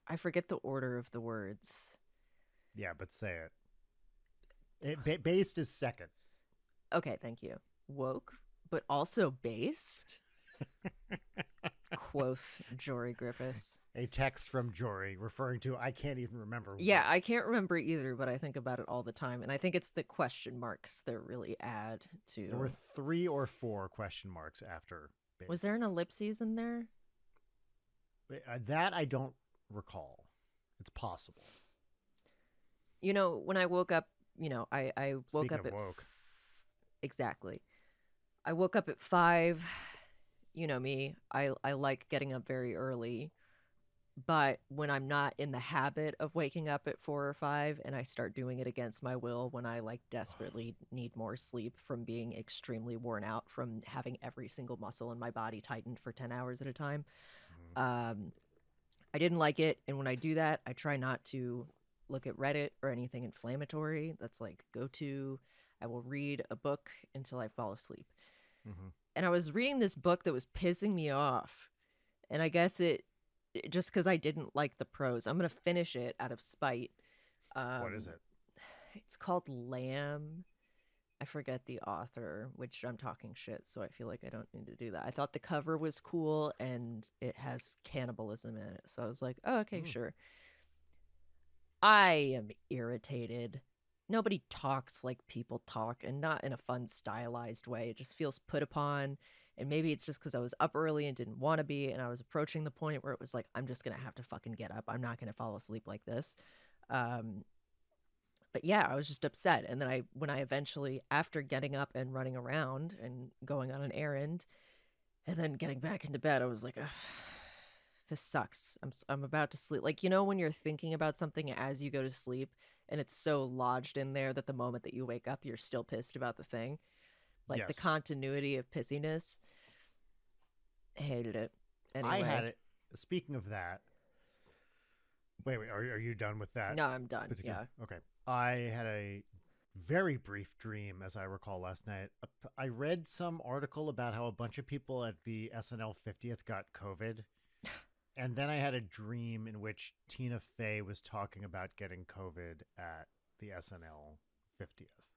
I forget the order of the words. Yeah, but say it. Based is second. Okay, thank you. Woke, but also based. Quoth Jory Griffiths. A text from Jory referring to I can't even remember. Yeah, I can't remember either, but I think about it all the time, and I think it's the question marks that really add to. There were 3 or 4 question marks after based. Was there an ellipses in there? That I don't recall. It's possible. When I woke up, I woke Speaking up of at woke. exactly. I woke up at 5. You know me. I like getting up very early. But when I'm not in the habit of waking up at 4 or 5 and I start doing it against my will when I like desperately need more sleep from being extremely worn out from having every single muscle in my body tightened for 10 hours at a time, um, I didn't like it. And when I do that, I try not to look at Reddit or anything inflammatory. That's like go to. I will read a book until I fall asleep. Mm-hmm. And I was reading this book that was pissing me off. And I guess just because I didn't like the prose. I'm going to finish it out of spite. What is it? It's called Lamb. I forget the author, which I'm talking shit, so I feel like I don't need to do that. I thought the cover was cool and it has cannibalism in it. So I was like, oh, okay, sure. I am irritated. Nobody talks like people talk, and not in a fun, stylized way. It just feels put upon. And maybe it's just because I was up early and didn't want to be, and I was approaching the point where it was like, I'm just going to have to fucking get up. I'm not going to fall asleep like this. But yeah, I was just upset. And then when I eventually, after getting up and running around and going on an errand, and then getting back into bed, I was like, ugh, this sucks. I'm about to sleep. Like, when you're thinking about something as you go to sleep, and it's so lodged in there that the moment that you wake up, you're still pissed about the thing. Like the Yes. continuity of pissiness. Hated it. I had Anyway, it. Speaking of that, wait. Are you done with that no, I'm done. particular? Yeah. Okay. I had a very brief dream, as I recall last night. I read some article about how a bunch of people at the SNL 50th got COVID. And then I had a dream in which Tina Fey was talking about getting COVID at the SNL 50th.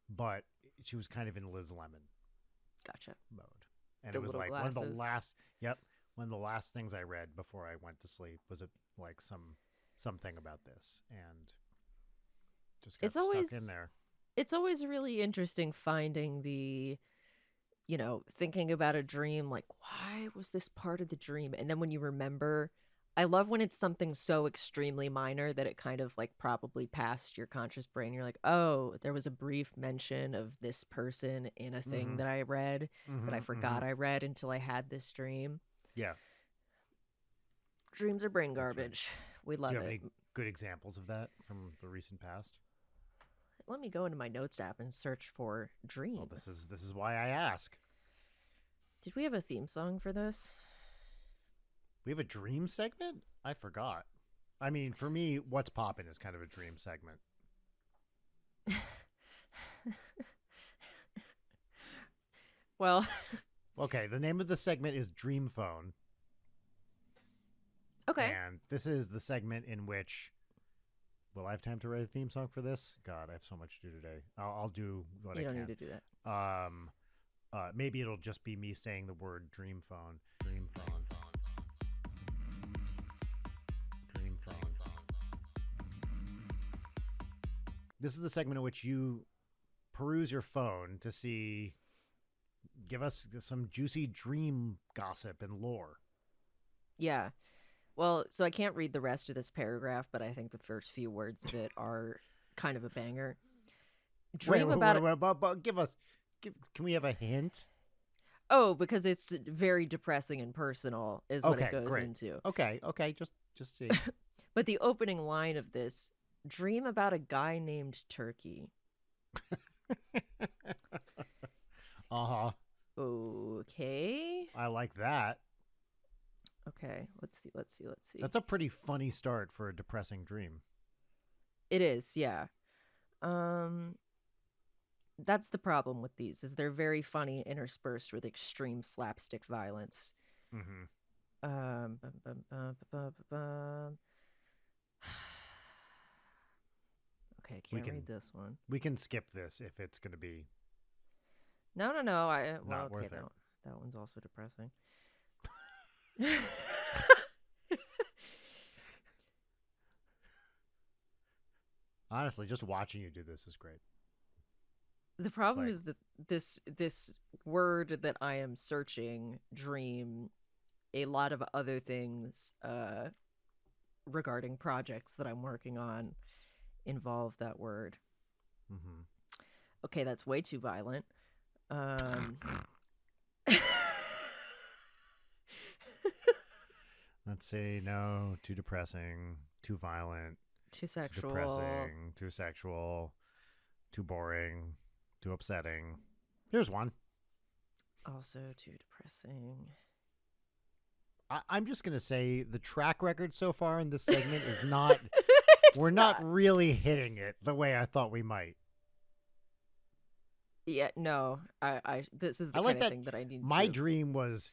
But she was kind of in Liz Lemon Gotcha. mode. And The it was little like glasses. one of the last things I read before I went to sleep was like something about this, and just got It's stuck in always there. it's always really interesting finding thinking about a dream, like, why was this part of the dream? And then when you remember, I love when it's something so extremely minor that it kind of like probably passed your conscious brain. You're like, oh, there was a brief mention of this person in a thing Mm-hmm. that I read that I Mm-hmm. Mm-hmm. forgot I read until I had this dream. Yeah, Dreams are brain that's right. garbage. We Do you love have it. any good examples of that from the recent past? Let me go into my notes app and search for Well, dream. this is why I ask. Did we have a theme song for this? We have a dream segment? I forgot. I mean, for me, what's poppin' is kind of a dream segment. Well, Okay, the name of the segment is Dream Phone, okay. and this is the segment in which will I have time to write a theme song for this? God, I have so much to do today. I'll do what You I don't need can. to do that. Maybe it'll just be me saying the word dream phone. Dream phone. Dream phone. This is the segment in which you peruse your phone to give us some juicy dream gossip and lore. Yeah. Well, so I can't read the rest of this paragraph, but I think the first few words of it are kind of a banger. Wait, Dream wait, about wait, it. wait, but can we have a hint? Oh, because it's very depressing and personal, is what it Okay, goes great. into. Okay, just see. But the opening line of this, dream about a guy named Turkey. Uh-huh. Okay. I like that. Okay. Let's see. That's a pretty funny start for a depressing dream. It is, yeah. Um, that's the problem with these, is they're very funny interspersed with extreme slapstick violence. Mm-hmm. Bum, bum, bum, bum, bum, bum. Okay, We can't read can this one. we can skip this if it's going to be No. Well, not okay, worth it. that one's also depressing. Honestly, just watching you do this is great. The It's problem like, is that this word that I am searching, dream, a lot of other things regarding projects that I'm working on involve that word. mm-hmm. Okay, that's way too violent. Um Let's see. No, too depressing, too violent, too too sexual. depressing, too sexual, too boring, too upsetting. Here's one. Also too depressing. I'm just going to say the track record so far in this segment is not, we're It's not not. really hitting it the way I thought we might. Yeah, no. I this is I the like kind of that. thing that I need My to. dream was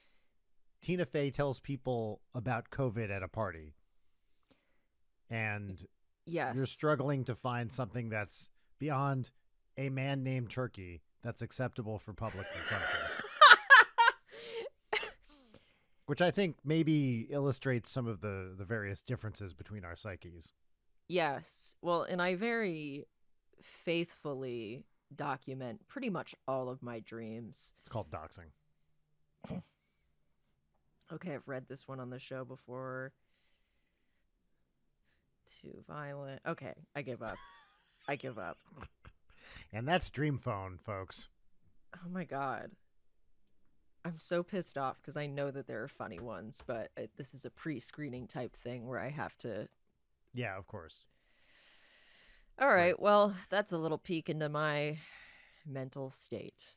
Tina Fey tells people about COVID at a party, and you're Yes. struggling to find something that's beyond a man named Turkey that's acceptable for public consumption, which I think maybe illustrates some of the various differences between our psyches. Yes. Well, and I very faithfully document pretty much all of my dreams. It's called doxing. Okay, I've read this one on the show before. Too violent. Okay, I give up. I give up. And that's Dream Phone, folks. Oh my god. I'm so pissed off because I know that there are funny ones, but this is a pre-screening type thing where I have to. Yeah, of course. All Right. right, well, that's a little peek into my mental state.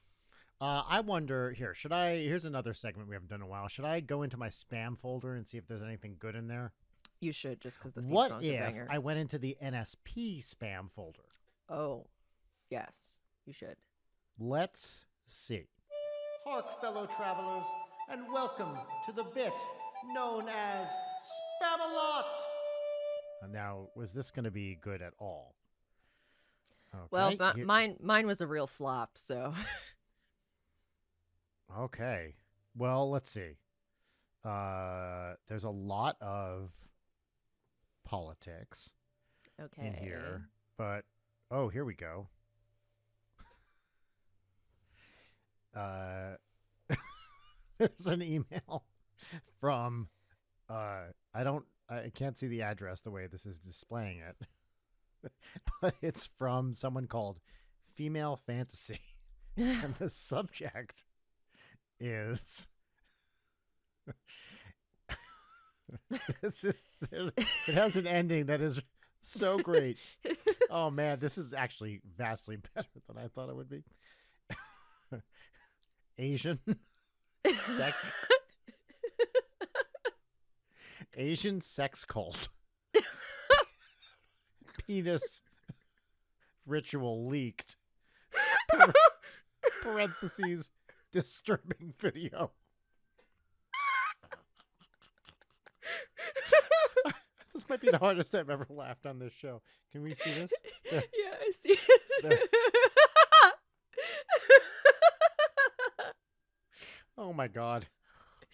I wonder here, should I here's another segment we haven't done in a while. Should I go into my spam folder and see if there's anything good in there? You should, just because the theme What song's a if banger. I went into the NSP spam folder? Oh, yes, you should. Let's see. Hark, fellow travelers, and welcome to the bit known as Spam-A-Lot. Now, was this going to be good at all? Okay. Well, mine was a real flop, so. Okay. Well, let's see. There's a lot of politics in here, but here we go. There's an email from I can't see the address the way this is displaying it. But it's from someone called Female Fantasy. And the subject is it has an ending that is so great. Oh man, this is actually vastly better than I thought it would be. Asian sex cult. Penis ritual leaked. Parentheses, disturbing video. This might be the hardest I've ever laughed on this show. Can we see this? There. Yeah, I see it. Oh my god.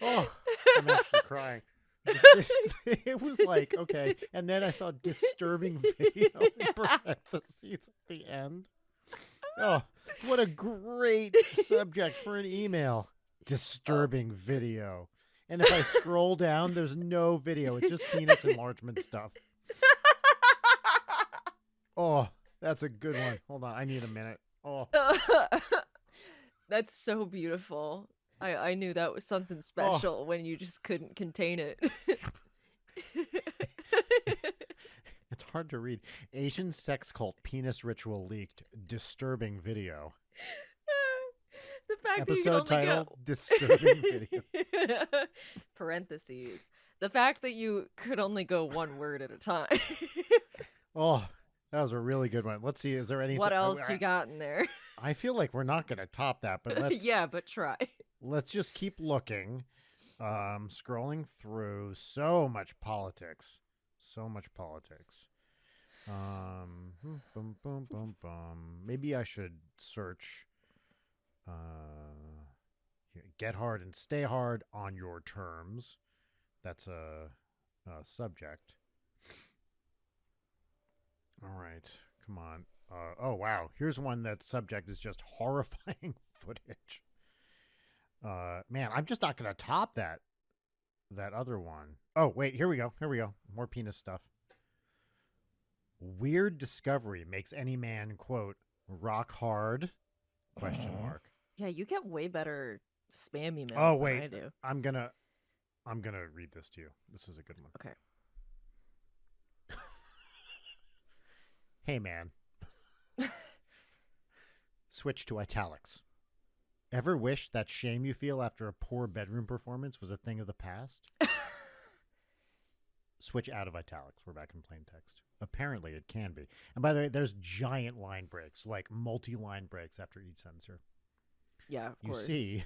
Oh, I'm actually crying. It was like, okay. And then I saw disturbing video in parentheses at the end. Oh, what a great subject for an email. Disturbing video. And if I scroll down, there's no video. It's just penis enlargement stuff. Oh, that's a good one. Hold on. I need a minute. Oh. That's so beautiful. I knew that was something special when you just couldn't contain it. It's hard to read. Asian sex cult penis ritual leaked. Disturbing video. The fact Episode that you title, disturbing video. Parentheses. The fact that you could only go one word at a time. Oh, that was a really good one. Let's see. Is there anything? What else you got in there? I feel like we're not going to top that, but let's. Yeah, but try. Let's just keep looking. Scrolling through. So much politics. So much politics. Boom, boom, boom, boom. Maybe I should search. Get hard and stay hard on your terms. That's a subject. All right, come on. Oh wow, here's one that subject is just horrifying footage. Man, I'm just not gonna top that other one. Oh wait, here we go. More penis stuff. Weird discovery makes any man, quote, rock hard? Question mark. Yeah, you get way better spam emails than I do. I'm gonna read this to you. This is a good one. Okay. Hey man. Switch to italics. Ever wish that shame you feel after a poor bedroom performance was a thing of the past? Switch out of italics. We're back in plain text. Apparently it can be. And by the way, there's giant line breaks, like multi-line breaks after each sentence here. Yeah, of course. You see,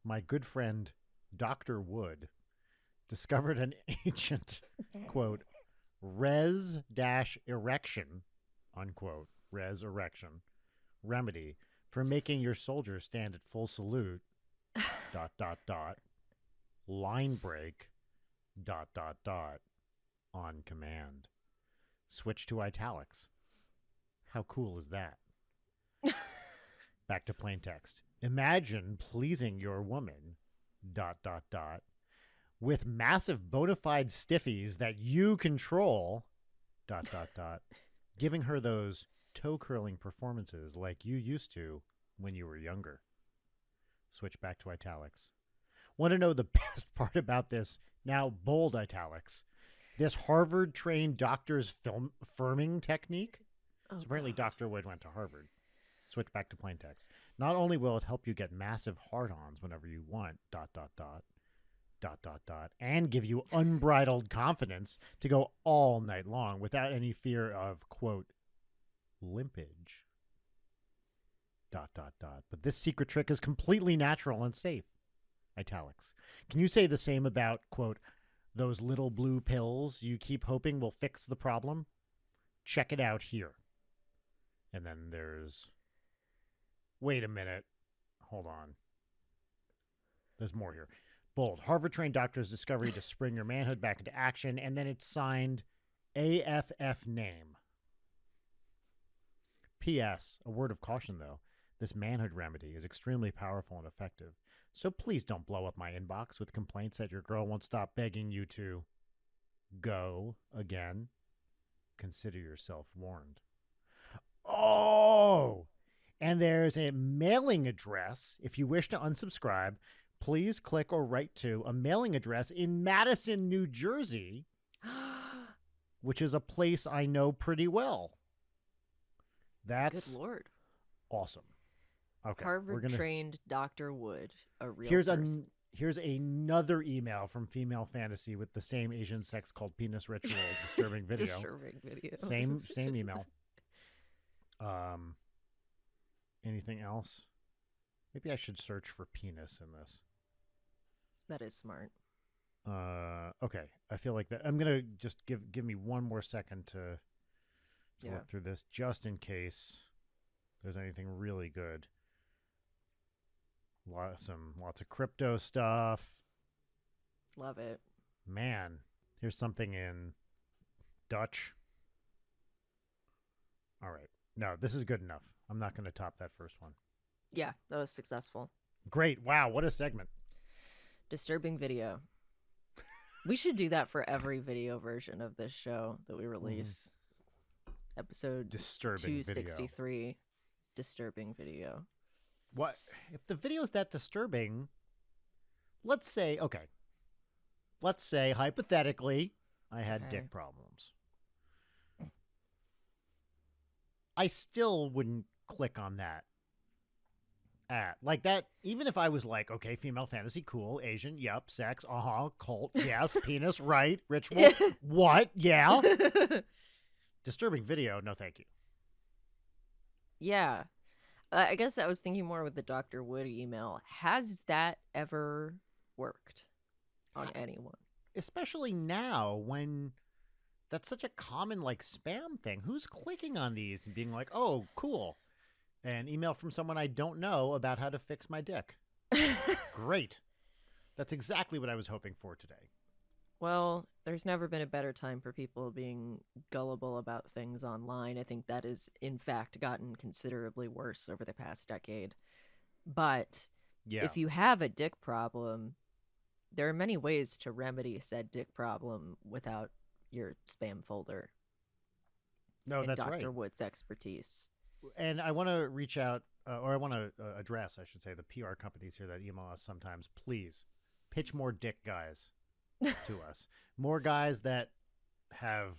my good friend Dr. Wood discovered an ancient, quote, res-erection, unquote, res erection, remedy for making your soldiers stand at full salute, ... line break, ... on command. Switch to italics. How cool is that? Back to plain text. Imagine pleasing your woman, ... with massive bona fide stiffies that you control, ... giving her those toe curling performances like you used to when you were younger. Switch back to italics. Want to know the best part about this? Now bold italics. This Harvard-trained doctor's firming technique. Oh, So apparently God. Dr. Wood went to Harvard. Switch back to plain text. Not only will it help you get massive hard-ons whenever you want, ... and give you unbridled confidence to go all night long without any fear of, quote, limpage, ... But this secret trick is completely natural and safe. Italics. Can you say the same about, quote, those little blue pills you keep hoping will fix the problem? Check it out here. And then there's... Wait a minute. Hold on. There's more here. Bold. Harvard-trained doctor's discovery to spring your manhood back into action. And then it's signed AFF name. P.S. A word of caution, though. This manhood remedy is extremely powerful and effective. So please don't blow up my inbox with complaints that your girl won't stop begging you to go again. Consider yourself warned. Oh! And there's a mailing address. If you wish to unsubscribe, please click or write to a mailing address in Madison, New Jersey, which is a place I know pretty well. That's Good Lord. awesome. Okay, Harvard-trained Dr. Wood, a real here's person. here's another email from Female Fantasy with the same Asian sex called penis ritual disturbing video. Disturbing video. Same email. Anything else? Maybe I should search for penis in this. That is smart. Okay. I feel like that. I'm gonna just give me one more second to look through this, just in case there's anything really good. Lots of crypto stuff. Love it. Man, here's something in Dutch. All right. No, this is good enough. I'm not going to top that first one. Yeah, that was successful. Great. Wow, what a segment. Disturbing video. We should do that for every video version of this show that we release. Episode Disturbing 263. video. Disturbing video. What if the video's that disturbing? Let's say hypothetically I had dick problems. I still wouldn't click on that ad. Like that, even if I was like, okay, female fantasy, cool, Asian, yep, sex, cult, yes, penis, right, ritual, what, yeah. Disturbing video, no thank you. Yeah. I guess I was thinking more with the Dr. Wood email. Has that ever worked on anyone? Especially now when that's such a common like spam thing. Who's clicking on these and being like, oh, cool. An email from someone I don't know about how to fix my dick. Great. That's exactly what I was hoping for today. Well, there's never been a better time for people being gullible about things online. I think that has, in fact, gotten considerably worse over the past decade. But if you have a dick problem, there are many ways to remedy said dick problem without your spam folder. No, that's right. Dr. Wood's expertise. And I want to reach out, or I want to address, I should say, the PR companies here that email us sometimes. Please pitch more dick guys to us. More guys that have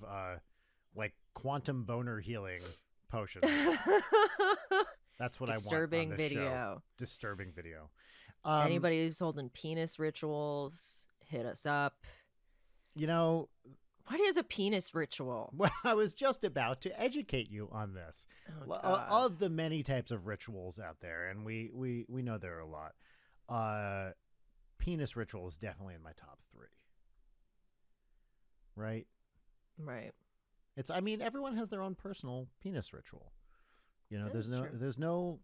like quantum boner healing potions. That's what I want Disturbing on this video. show. Disturbing video. Anybody who's holding penis rituals, hit us up. You know, what is a penis ritual? Well, I was just about to educate you on this. Of the many types of rituals out there, and we know there are a lot. Penis ritual is definitely in my top 3. Right? Right. I mean, everyone has their own personal penis ritual. You know, there's no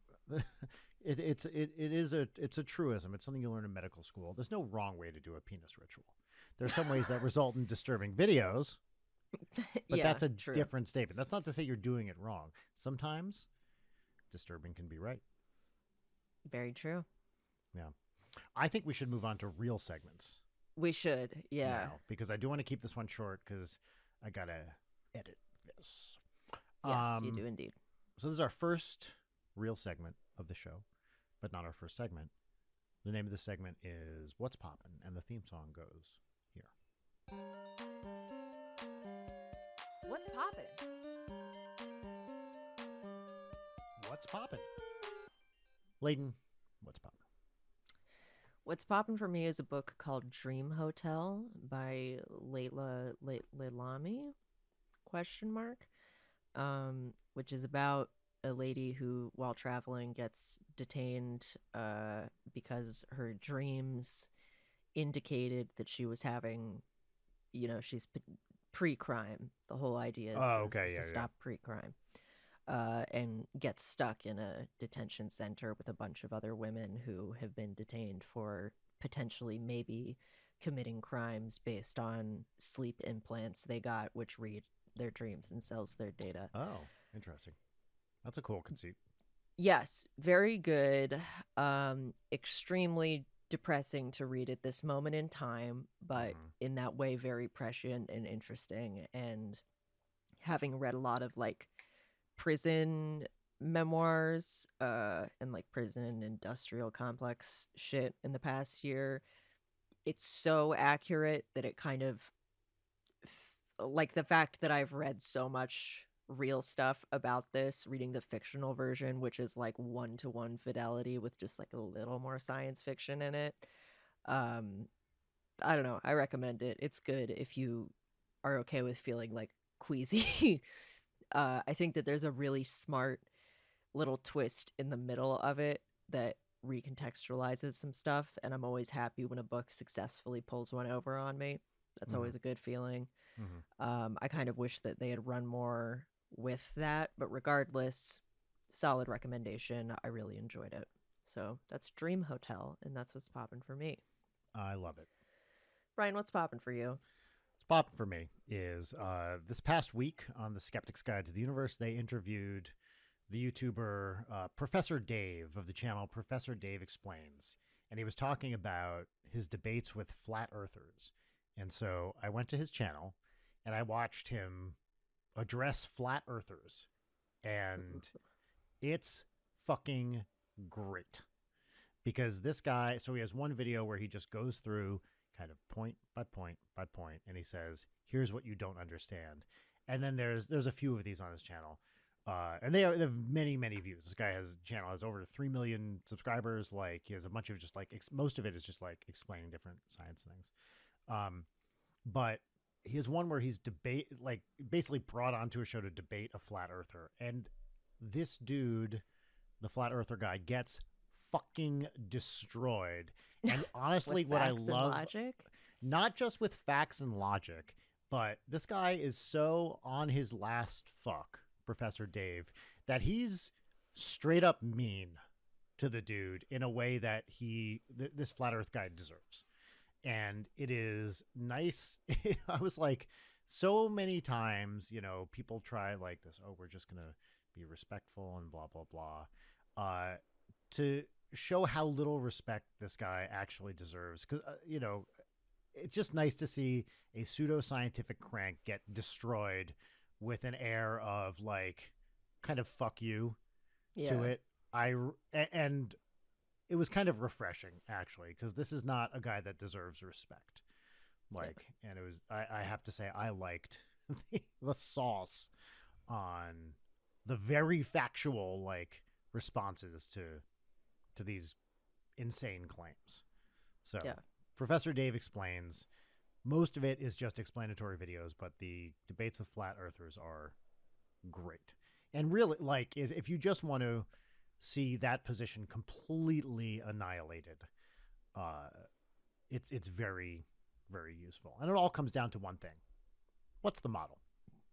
it's a truism. It's something you learn in medical school. There's no wrong way to do a penis ritual. There's some ways that result in disturbing videos, but that's a different statement. That's not to say you're doing it wrong. Sometimes disturbing can be right. Very true. Yeah. I think we should move on to real segments. We should, yeah. Now, because I do want to keep this one short because I got to edit this. Yes, you Um, do indeed. so this is our first real segment of the show, but not our first segment. The name of the segment is What's Poppin', and the theme song goes here. What's poppin'? What's Poppin'? Layden, what's poppin'? What's poppin' for me is a book called Dream Hotel by Leilami, question mark, which is about a lady who, while traveling, gets detained because her dreams indicated that she was having, she's pre-crime. The whole idea is Oh, this okay, is to yeah, yeah. stop pre-crime. And gets stuck in a detention center with a bunch of other women who have been detained for potentially maybe committing crimes based on sleep implants they got, which read their dreams and sells their data. Oh, interesting. That's a cool conceit. Yes, very good. Extremely depressing to read at this moment in time, but Mm-hmm. in that way, very prescient and interesting. And having read a lot of like prison memoirs and like prison industrial complex shit in the past year, it's so accurate that it kind of like the fact that I've read so much real stuff about this, reading the fictional version, which is like 1-to-1 fidelity with just like a little more science fiction in it. um I don't know, I recommend it. It's good if you are okay with feeling like queasy. I think that there's a really smart little twist in the middle of it that recontextualizes some stuff, and I'm always happy when a book successfully pulls one over on me. That's Mm-hmm. always a good feeling. Mm-hmm. I kind of wish that they had run more with that, but regardless, solid recommendation. I really enjoyed it. So that's Dream Hotel, and that's what's popping for me. I love it. Brian, what's popping for you? What's poppin' for me is this past week on the Skeptic's Guide to the Universe, they interviewed the YouTuber Professor Dave of the channel Professor Dave Explains. And he was talking about his debates with flat earthers. And so I went to his channel and I watched him address flat earthers. And it's fucking great. Because this guy, so he has one video where he just goes through kind of point by point by point, and he says, "Here's what you don't understand." And then there's a few of these on his channel, and they have many views. This guy has channel has over 3 million subscribers. Like he has a bunch of just like most of it is just like explaining different science things. But he has one where he's basically brought onto a show to debate a flat earther, and this dude, the flat earther guy, gets fucking destroyed. And honestly, With what I facts and love, logic? not just with facts and logic, but this guy is so on his last fuck, Professor Dave, that he's straight up mean to the dude in a way that this flat earth guy deserves. And it is nice. I was like, so many times, people try like this, oh, we're just going to be respectful and blah, blah, blah. To show how little respect this guy actually deserves. Because, it's just nice to see a pseudoscientific crank get destroyed with an air of like, kind of fuck you to it. And it was kind of refreshing actually, because this is not a guy that deserves respect. And it was, I have to say, I liked the sauce on the very factual like responses to these insane claims. So Professor Dave Explains. Most of it is just explanatory videos, but the debates with flat earthers are great. And really, like, if you just want to see that position completely annihilated, it's very, very useful. And it all comes down to one thing. What's the model?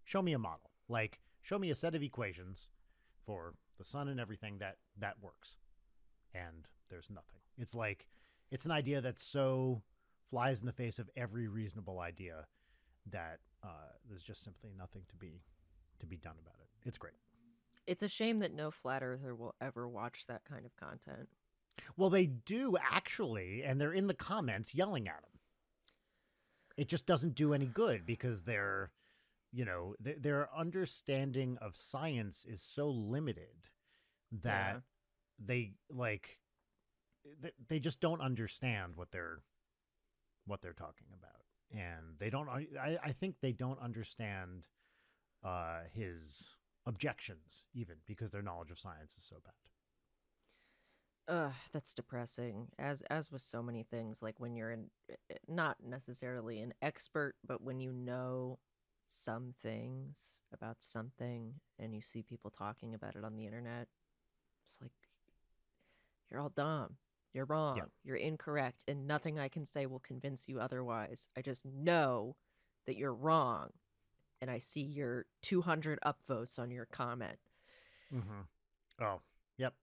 Show me a model. Like, show me a set of equations for the sun and everything that works. And there's nothing. It's like, it's an idea that so flies in the face of every reasonable idea that there's just simply nothing to be done about it. It's great. It's a shame that no flat earther will ever watch that kind of content. Well, they do actually, and they're in the comments yelling at him. It just doesn't do any good because they're their understanding of science is so limited that Yeah. they like they just don't understand what they're talking about, and they don't. I think they don't understand his objections even because their knowledge of science is so bad. Ugh, that's depressing. As with so many things, like when you're not necessarily an expert, but when you know some things about something and you see people talking about it on the internet, it's like you're all dumb. You're Yeah. wrong. You're incorrect, and nothing I can say will convince you otherwise. I just know that you're wrong, and I see your 200 upvotes on your comment. Mm-hmm. Oh, yep.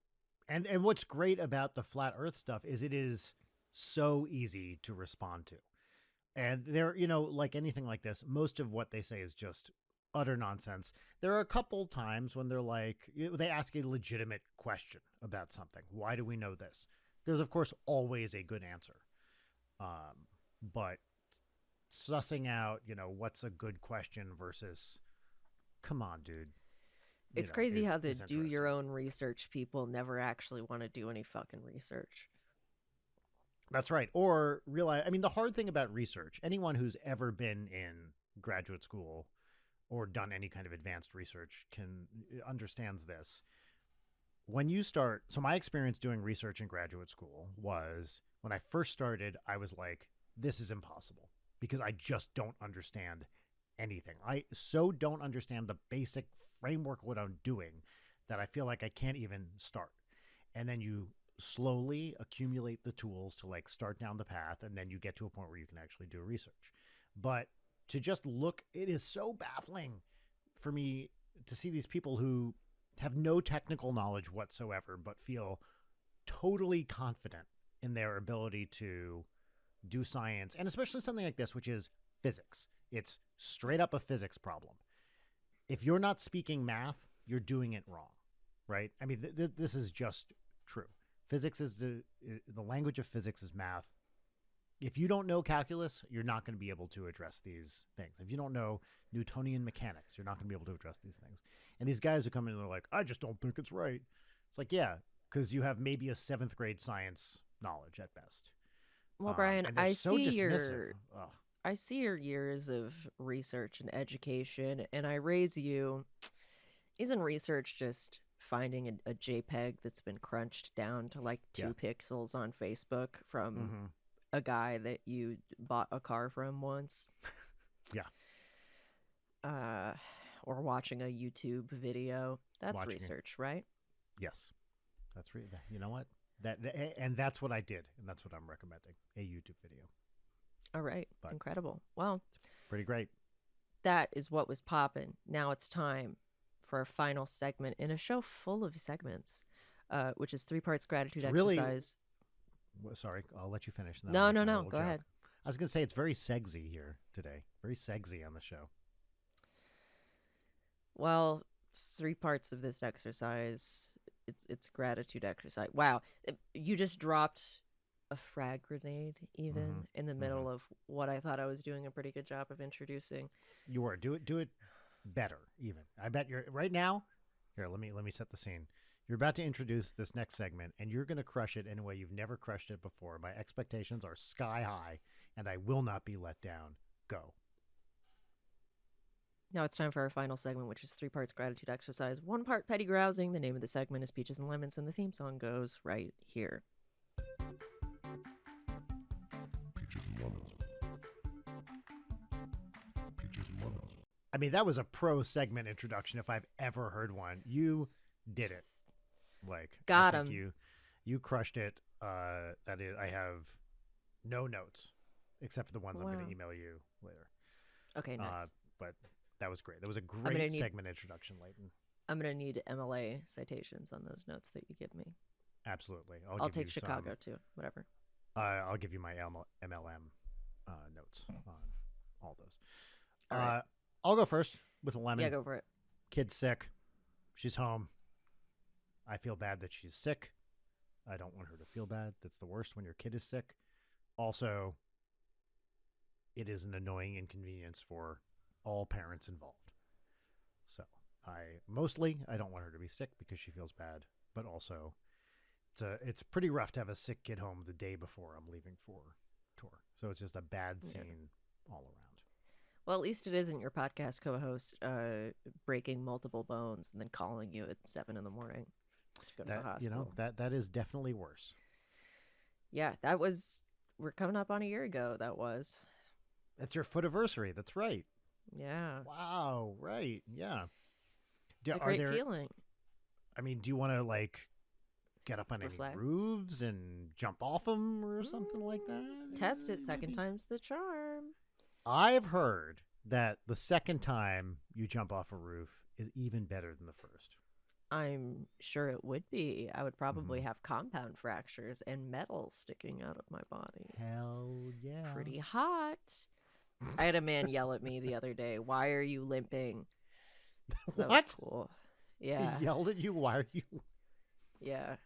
And what's great about the flat Earth stuff is it is so easy to respond to. And they're, like anything like this, most of what they say is just utter nonsense. There are a couple times when they're like, they ask a legitimate question about something. Why do we know this? There's, of course, always a good answer. But sussing out, what's a good question versus, come on, dude, It's crazy how the is do your interesting. own research people never actually want to do any fucking research. That's right. Or realize, I mean, the hard thing about research, anyone who's ever been in graduate school or done any kind of advanced research can understands this. When you start, so my experience doing research in graduate school was when I first started, I was like, this is impossible because I just don't understand anything. I so don't understand the basic framework of what I'm doing that I feel like I can't even start. And then you slowly accumulate the tools to like start down the path, and then you get to a point where you can actually do research. But to just look, it is so baffling for me to see these people who have no technical knowledge whatsoever but feel totally confident in their ability to do science, and especially something like this, which is physics. It's straight up a physics problem. If you're not speaking math, you're doing it wrong, right? I mean, this is just true. Physics is the language of physics is math. If you don't know calculus, you're not going to be able to address these things. If you don't know Newtonian mechanics, you're not going to be able to address these things. And these guys who come in and they're like, I just don't think it's right. It's like, yeah, because you have maybe a seventh grade science knowledge at best. Well, Brian, And they're so dismissive. Ugh. I see your years of research and education, and I raise you. Isn't research just finding a JPEG that's been crunched down to like Yeah. 2 pixels on Facebook from Mm-hmm. a guy that you bought a car from once? Yeah. Uh, or watching a YouTube video. That's Watching it. research, right? Yes. That's re- You know what? And that's what I did, and that's what I'm recommending, a YouTube video. All right. But Incredible. Well, pretty great. that is what was poppin'. Now it's time for our final segment in a show full of segments, which is 3 parts gratitude It's really exercise. sorry. I'll let you finish, and then I'll No, make no, my no. little Go joke. ahead. I was gonna say it's very sexy here today. Very sexy on the show. Well, 3 parts of this exercise. It's gratitude exercise. Wow, you just dropped a frag grenade Mm-hmm. even in the Mm-hmm. middle of what I thought I was doing a pretty good job of introducing. You were do it better. Even I bet you're right now. Here, let me set the scene. You're about to introduce this next segment, and you're going to crush it in a way you've never crushed it before. My expectations are sky high, and I will not be let down. Go. Now it's time for our final segment, which is 3 parts gratitude exercise, 1 part petty grousing. The name of the segment is Peaches and Lemons, and the theme song goes right here. Peaches and lemons. Peaches and lemons. I mean, that was a pro segment introduction if I've ever heard one. You did it. Like, Got I think him. you crushed it. That is, I have no notes except for the ones I'm going Wow. to email you later. Okay, nice. But that was great. That was a gonna great need- segment introduction, Leighton. I'm gonna need MLA citations on those notes that you give me. Absolutely. I'll give take you Chicago too. Whatever. I'll give you my MLM notes on all those. All right. I'll go first with a lemon. Yeah, go for it. Kid's sick. She's home. I feel bad that she's sick. I don't want her to feel bad. That's the worst when your kid is sick. Also, it is an annoying inconvenience for all parents involved. So I don't want her to be sick because she feels bad, but also it's pretty rough to have a sick kid home the day before I'm leaving for tour. So it's just a bad scene all around. Well, at least it isn't your podcast co-host breaking multiple bones and then calling you at 7 a.m. to go to the hospital. That is definitely worse. Yeah, we're coming up on a year ago. That was. That's your footiversary. That's right. Yeah. Wow. Right. Yeah. It's a great feeling. I mean, do you want to like get up on Reflect. any roofs and jump off them or something like that? Test it. Second time's the charm. I've heard that the second time you jump off a roof is even better than the first. I'm sure it would be. I would probably have compound fractures and metal sticking out of my body. Hell yeah. Pretty hot. I had a man yell at me the other day, "Why are you limping?" That What? was cool. Yeah. He yelled at you? Why are you? Yeah.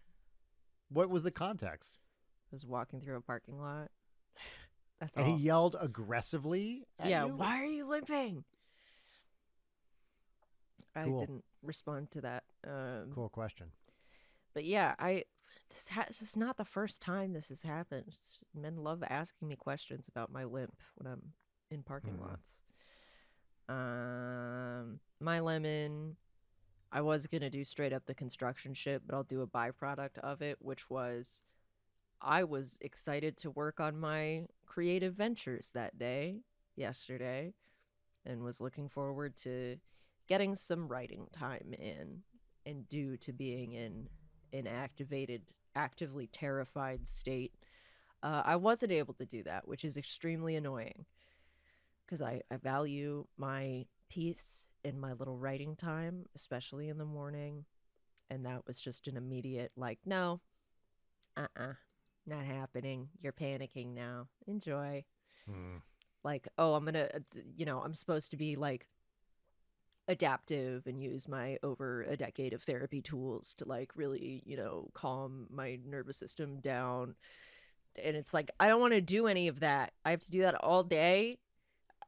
What was the context? I was walking through a parking lot. That's And all. he yelled aggressively at Yeah, you? why are you limping? Cool. I didn't respond to that. Cool question. But yeah, this is not the first time this has happened. Men love asking me questions about my limp when I'm in parking lots. My lemon, I was gonna do straight up the construction shit, but I'll do a byproduct of it, which was I was excited to work on my creative ventures that day, yesterday, and was looking forward to getting some writing time in, and due to being in an actively terrified state, I wasn't able to do that, which is extremely annoying because I value my peace in my little writing time, especially in the morning. And that was just an immediate, like, no, not happening. You're panicking now. Enjoy. Like, oh, I'm supposed to be like adaptive and use my over a decade of therapy tools to like really, calm my nervous system down. And it's like, I don't want to do any of that. I have to do that all day.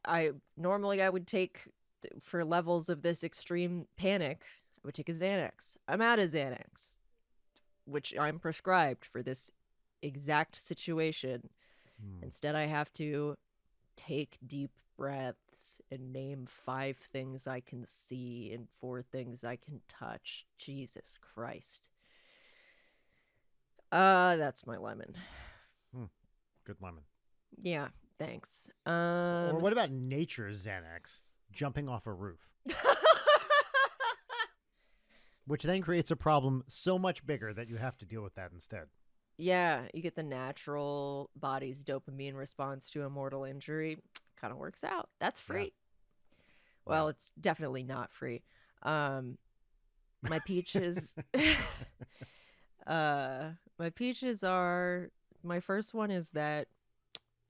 I would take, for levels of this extreme panic, I would take a Xanax. I'm out of Xanax, which I'm prescribed for this exact situation. Instead, I have to take deep breaths and name 5 things I can see and 4 things I can touch. Jesus Christ. That's my lemon. Good lemon. Yeah, thanks. Or what about nature's Xanax? Jumping off a roof. Which then creates a problem so much bigger that you have to deal with that instead. Yeah, you get the natural body's dopamine response to a mortal injury. Kind of works out. That's free. Yeah. Well, it's definitely not free. My peaches my peaches are, my first one is that,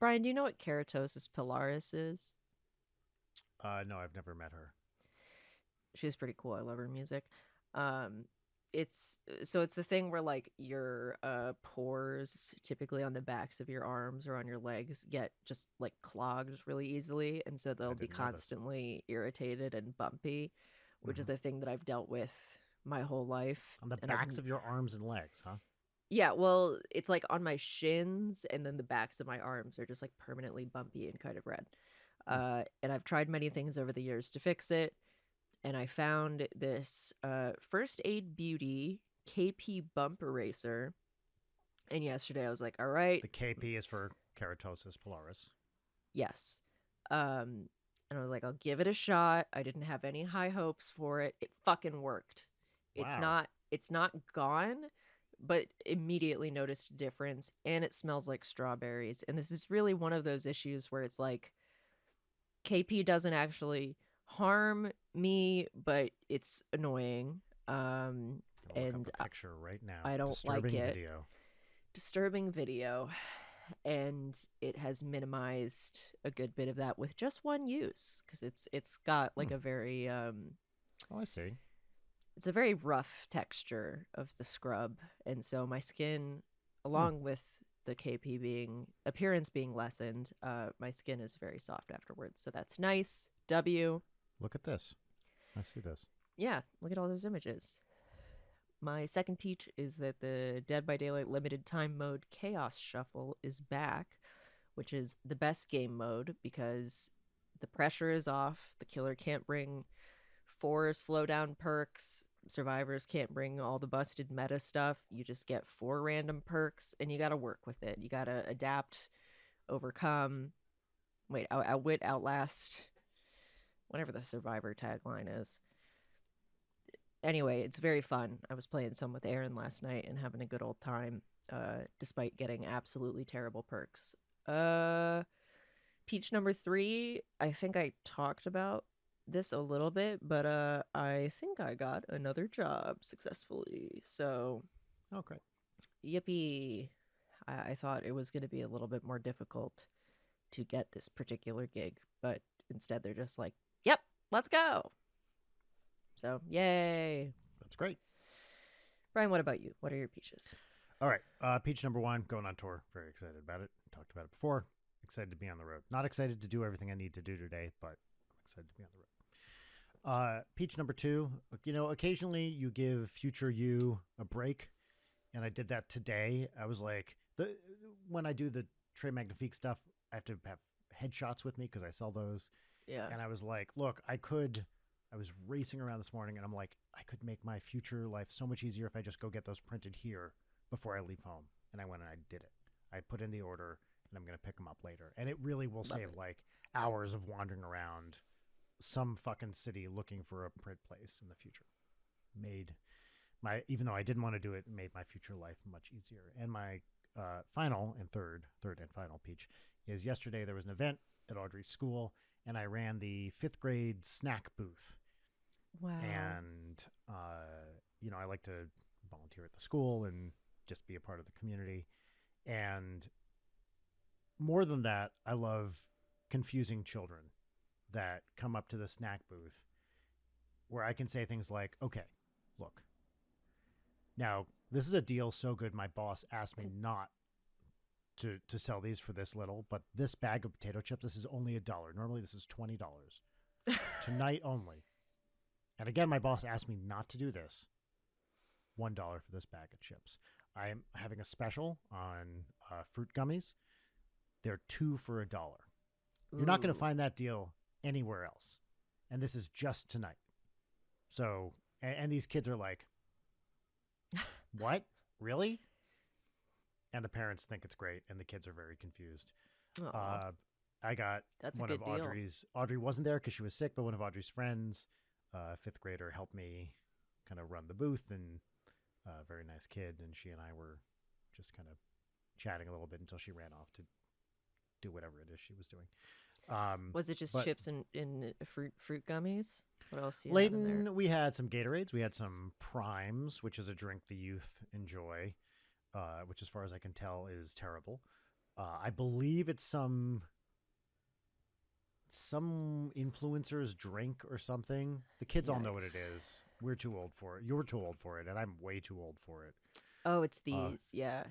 Brian, do you know what keratosis pilaris is? No, I've never met her. She's pretty cool. I love her music. It's the thing where like your pores, typically on the backs of your arms or on your legs, get just like clogged really easily, and so they'll be constantly irritated and bumpy, which is a thing that I've dealt with my whole life. On the backs of your arms and legs, huh? Yeah, well, it's like on my shins, and then the backs of my arms are just like permanently bumpy and kind of red. And I've tried many things over the years to fix it. And I found this First Aid Beauty KP Bump Eraser. And yesterday I was like, all right. The KP is for keratosis pilaris. Yes. And I was like, I'll give it a shot. I didn't have any high hopes for it. It fucking worked. Wow. It's not gone, but immediately noticed a difference. And it smells like strawberries. And this is really one of those issues where it's like, KP doesn't actually harm me, but it's annoying. And look up a picture right now. I don't Disturbing like it. video. Disturbing video. And it has minimized a good bit of that with just one use, because it's got like a very oh, I see. It's a very rough texture of the scrub, and so my skin, along with the KP appearance being lessened, my skin is very soft afterwards, so that's nice. W. Look at this. I see this. Yeah, look at all those images. My second peach is that the Dead by Daylight limited time mode Chaos Shuffle is back, which is the best game mode because the pressure is off. The killer can't bring 4 slowdown perks. Survivors can't bring all the busted meta stuff. You just get 4 random perks and you got to work with it. You got to adapt, overcome, outwit, outlast, whatever the survivor tagline is. Anyway, it's very fun. I was playing some with Aaron last night and having a good old time, despite getting absolutely terrible perks. Peach number 3, I think I talked about this a little bit, but I think I got another job successfully. So, Okay. yippee. I thought it was going to be a little bit more difficult to get this particular gig, but instead they're just like, yep, let's go. So, yay. That's great. Brian, what about you? What are your peaches? All right. Peach number 1, going on tour. Very excited about it. Talked about it before. Excited to be on the road. Not excited to do everything I need to do today, but I'm excited to be on the road. Peach number 2, occasionally you give future you a break, and I did that today. I was like, when I do the Trey Magnifique stuff, I have to have headshots with me because I sell those. Yeah. And I was like, look, I was racing around this morning, and I'm like, I could make my future life so much easier if I just go get those printed here before I leave home. And I went and I did it. I put in the order, and I'm going to pick them up later. And it really will save like hours of wandering around some fucking city looking for a print place in the future. Even though I didn't want to do it, made my future life much easier. And my third and final peach is yesterday there was an event at Audrey's school, and I ran the 5th grade snack booth. Wow. And, I like to volunteer at the school and just be a part of the community. And more than that, I love confusing children that come up to the snack booth where I can say things like, okay, look, now this is a deal so good my boss asked me not to sell these for this little, but this bag of potato chips, this is only $1. Normally this is $20. Tonight only. And again, my boss asked me not to do this. $1 for this bag of chips. I am having a special on fruit gummies. They're 2 for $1. You're not going to find that deal anywhere else. And this is just tonight. So, and these kids are like, what? Really? And the parents think it's great, and the kids are very confused. I got That's one a of good deal. Audrey wasn't there because she was sick, but one of Audrey's friends, 5th grader, helped me kind of run the booth, and very nice kid. And she and I were just kind of chatting a little bit until she ran off to do whatever it is she was doing. Was it just chips and fruit gummies? What else do you Layton, have in there? we had some Gatorades. We had some Primes, which is a drink the youth enjoy, which as far as I can tell is terrible. I believe it's some influencer's drink or something. The kids all know what it is. We're too old for it. You're too old for it, and I'm way too old for it. Oh, it's these. Yeah.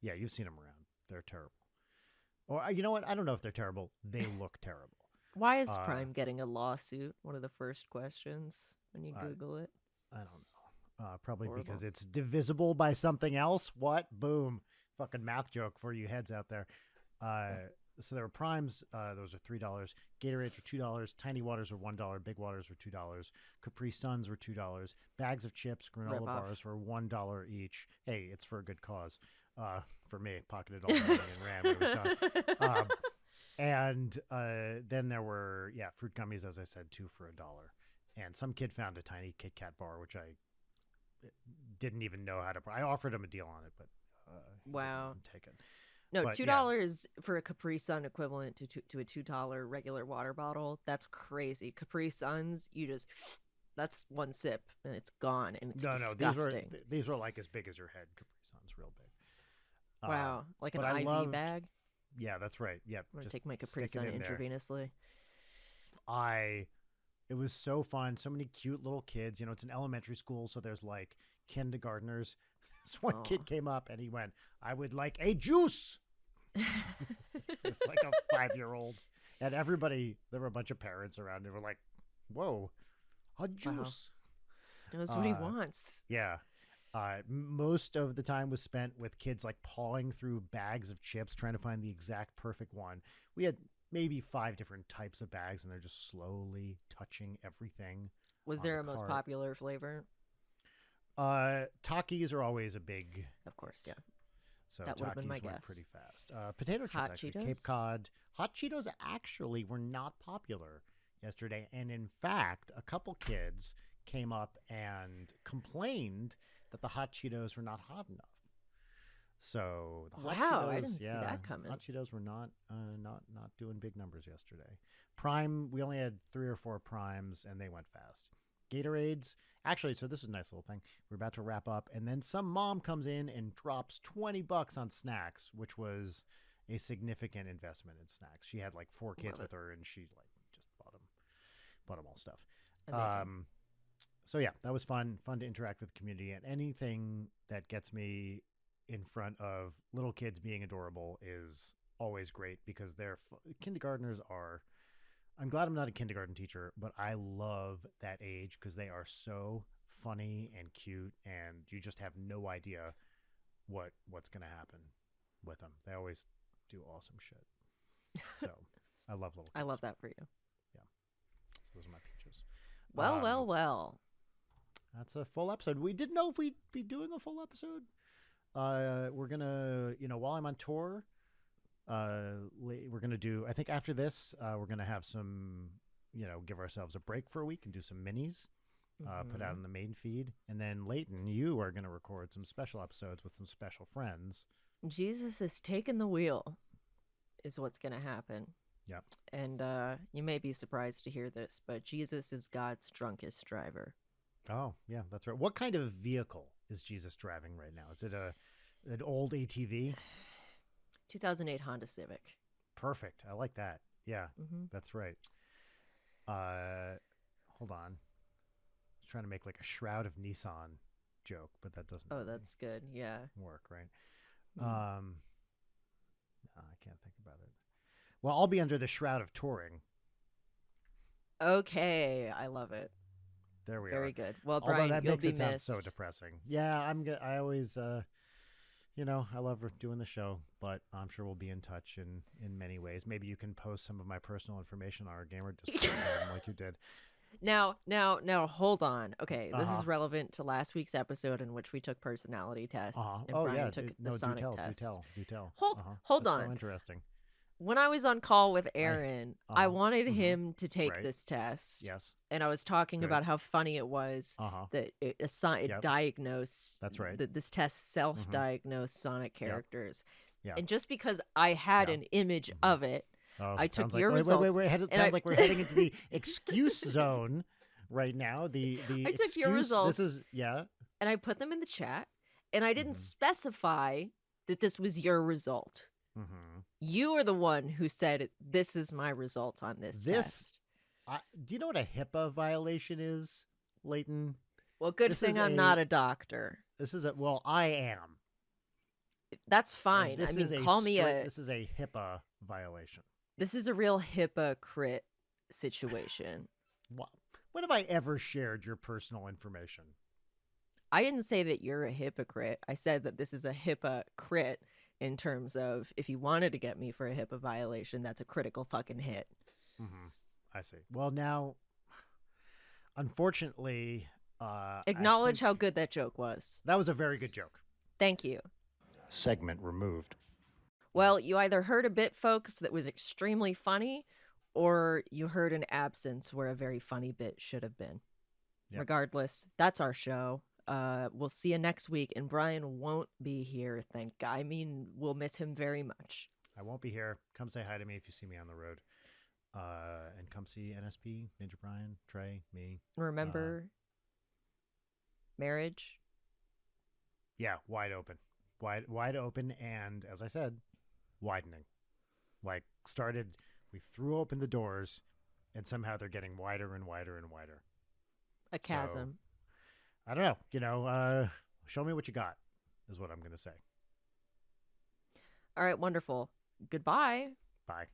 Yeah, you've seen them around. They're terrible. Or you know what? I don't know if they're terrible. They look terrible. Why is Prime getting a lawsuit? One of the first questions when you Google it. I don't know. Probably Horrible. because it's divisible by something else. What? Boom. Fucking math joke for you heads out there. So there were Primes. Those are $3. Gatorades were $2. Tiny Waters were $1. Big Waters were $2. Capri Suns were $2. Bags of chips, granola bars were $1 each. Hey, it's for a good cause. For me, pocketed all the money and ran when it was done. And then there were, fruit gummies, as I said, 2 for $1. And some kid found a tiny Kit Kat bar, which I didn't even know how to. I offered him a deal on it, but wow, didn't take it. No, But, $2 for a Capri Sun equivalent to a $2 regular water bottle. That's crazy. Capri Suns, that's one sip and it's gone, and it's disgusting. These were like as big as your head. Capri Suns, real big. Wow, like an but I IV loved- bag. Yeah, that's right. Yeah, I'm gonna just take my Capri stick it Sun in there. intravenously. It was so fun. So many cute little kids. It's an elementary school, so there's like kindergartners. This one kid came up and he went, "I would like a juice." It's like a 5-year-old. And everybody, there were a bunch of parents around and were like, whoa, a juice. Knows what he wants. Yeah. Most of the time was spent with kids like pawing through bags of chips, trying to find the exact perfect one. We had maybe 5 different types of bags, and they're just slowly touching everything. Was there a most popular flavor? Takis are always a big. Of course, yeah. So that would have been my Takis went guess. pretty fast. Potato chips, Hot actually. Cheetos? Cape Cod. Hot Cheetos actually were not popular yesterday. And in fact, a couple kids came up and complained that the Hot Cheetos were not hot enough. So the Hot Cheetos, I didn't see that coming. Hot Cheetos were not doing big numbers yesterday. Prime, we only had 3 or 4 primes, and they went fast. Gatorades, actually, so this is a nice little thing. We're about to wrap up, and then some mom comes in and drops $20 on snacks, which was a significant investment in snacks. She had like 4 kids with her, and she like just bought them all stuff. So yeah, that was fun to interact with the community, and anything that gets me in front of little kids being adorable is always great, because kindergartners are. I'm glad I'm not a kindergarten teacher, but I love that age because they are so funny and cute, and you just have no idea what's going to happen with them. They always do awesome shit. So I love little kids. I love that for you. Yeah. So those are my peaches. Well. That's a full episode. We didn't know if we'd be doing a full episode. We're going to, while I'm on tour, we're going to do, I think after this, we're going to have some, give ourselves a break for a week and do some minis, put out on the main feed. And then Leighton, you are going to record some special episodes with some special friends. Jesus is taking the wheel is what's going to happen. Yep. And you may be surprised to hear this, but Jesus is God's drunkest driver. Oh, yeah, that's right. What kind of vehicle is Jesus driving right now? Is it an old ATV? 2008 Honda Civic. Perfect. I like that. Yeah, that's right. Hold on. I was trying to make like a Shroud of Nissan joke, but that doesn't. Oh, that's good. Yeah. Work, right? No, I can't think about it. Well, I'll be under the shroud of touring. Okay, I love it. There we are. Very good. Well, Brian, although that you'll makes be it sound missed. so depressing. Yeah, I always, I love doing the show, but I'm sure we'll be in touch in many ways. Maybe you can post some of my personal information on our gamer Discord like you did. Now, hold on. Okay, this is relevant to last week's episode in which we took personality tests, and Brian took the Sonic test. Do tell. Hold That's on. so interesting. When I was on call with Aaron, I wanted him to take this test. Yes. And I was talking about how funny it was that it diagnosed. That's right. That this test self-diagnosed Sonic characters. Yeah. And just because I had an image of it, I took your like, results. Wait. It sounds like we're heading into the excuse zone right now. I took your results. This is and I put them in the chat, and I didn't specify that this was your result. You are the one who said, this is my result on this test. Do you know what a HIPAA violation is, Leighton? Well, good thing I'm not a doctor. I am. That's fine. I mean, call me This is a HIPAA violation. This is a real hypocrite situation. When have I ever shared your personal information? I didn't say that you're a hypocrite. I said that this is a hypocrite in terms of, if you wanted to get me for a HIPAA violation, that's a critical fucking hit. I see. Well, now, unfortunately, acknowledge how good that joke was. That was a very good joke. Thank you. Segment removed. Well, you either heard a bit, folks, that was extremely funny, or you heard an absence where a very funny bit should have been. Yep. Regardless, that's our show. We'll see you next week, and Brian won't be here, thank God. I mean, we'll miss him very much. I won't be here. Come say hi to me if you see me on the road. And come see NSP, Ninja Brian, Trey, me. Remember, marriage? Yeah, wide open. Wide open, and as I said, widening. Like, we threw open the doors, and somehow they're getting wider and wider and wider. A chasm. So, I don't know. Show me what you got, is what I'm going to say. All right, wonderful. Goodbye. Bye.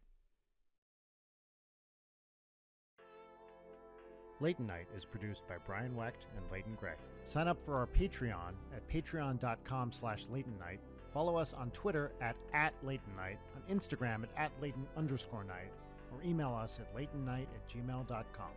Leighton Night is produced by Brian Wecht and Leighton Gray. Sign up for our Patreon at patreon.com/Leighton Night. Follow us on Twitter at Leighton Night, on Instagram at Leighton_Night, or email us at leightonnight@gmail.com.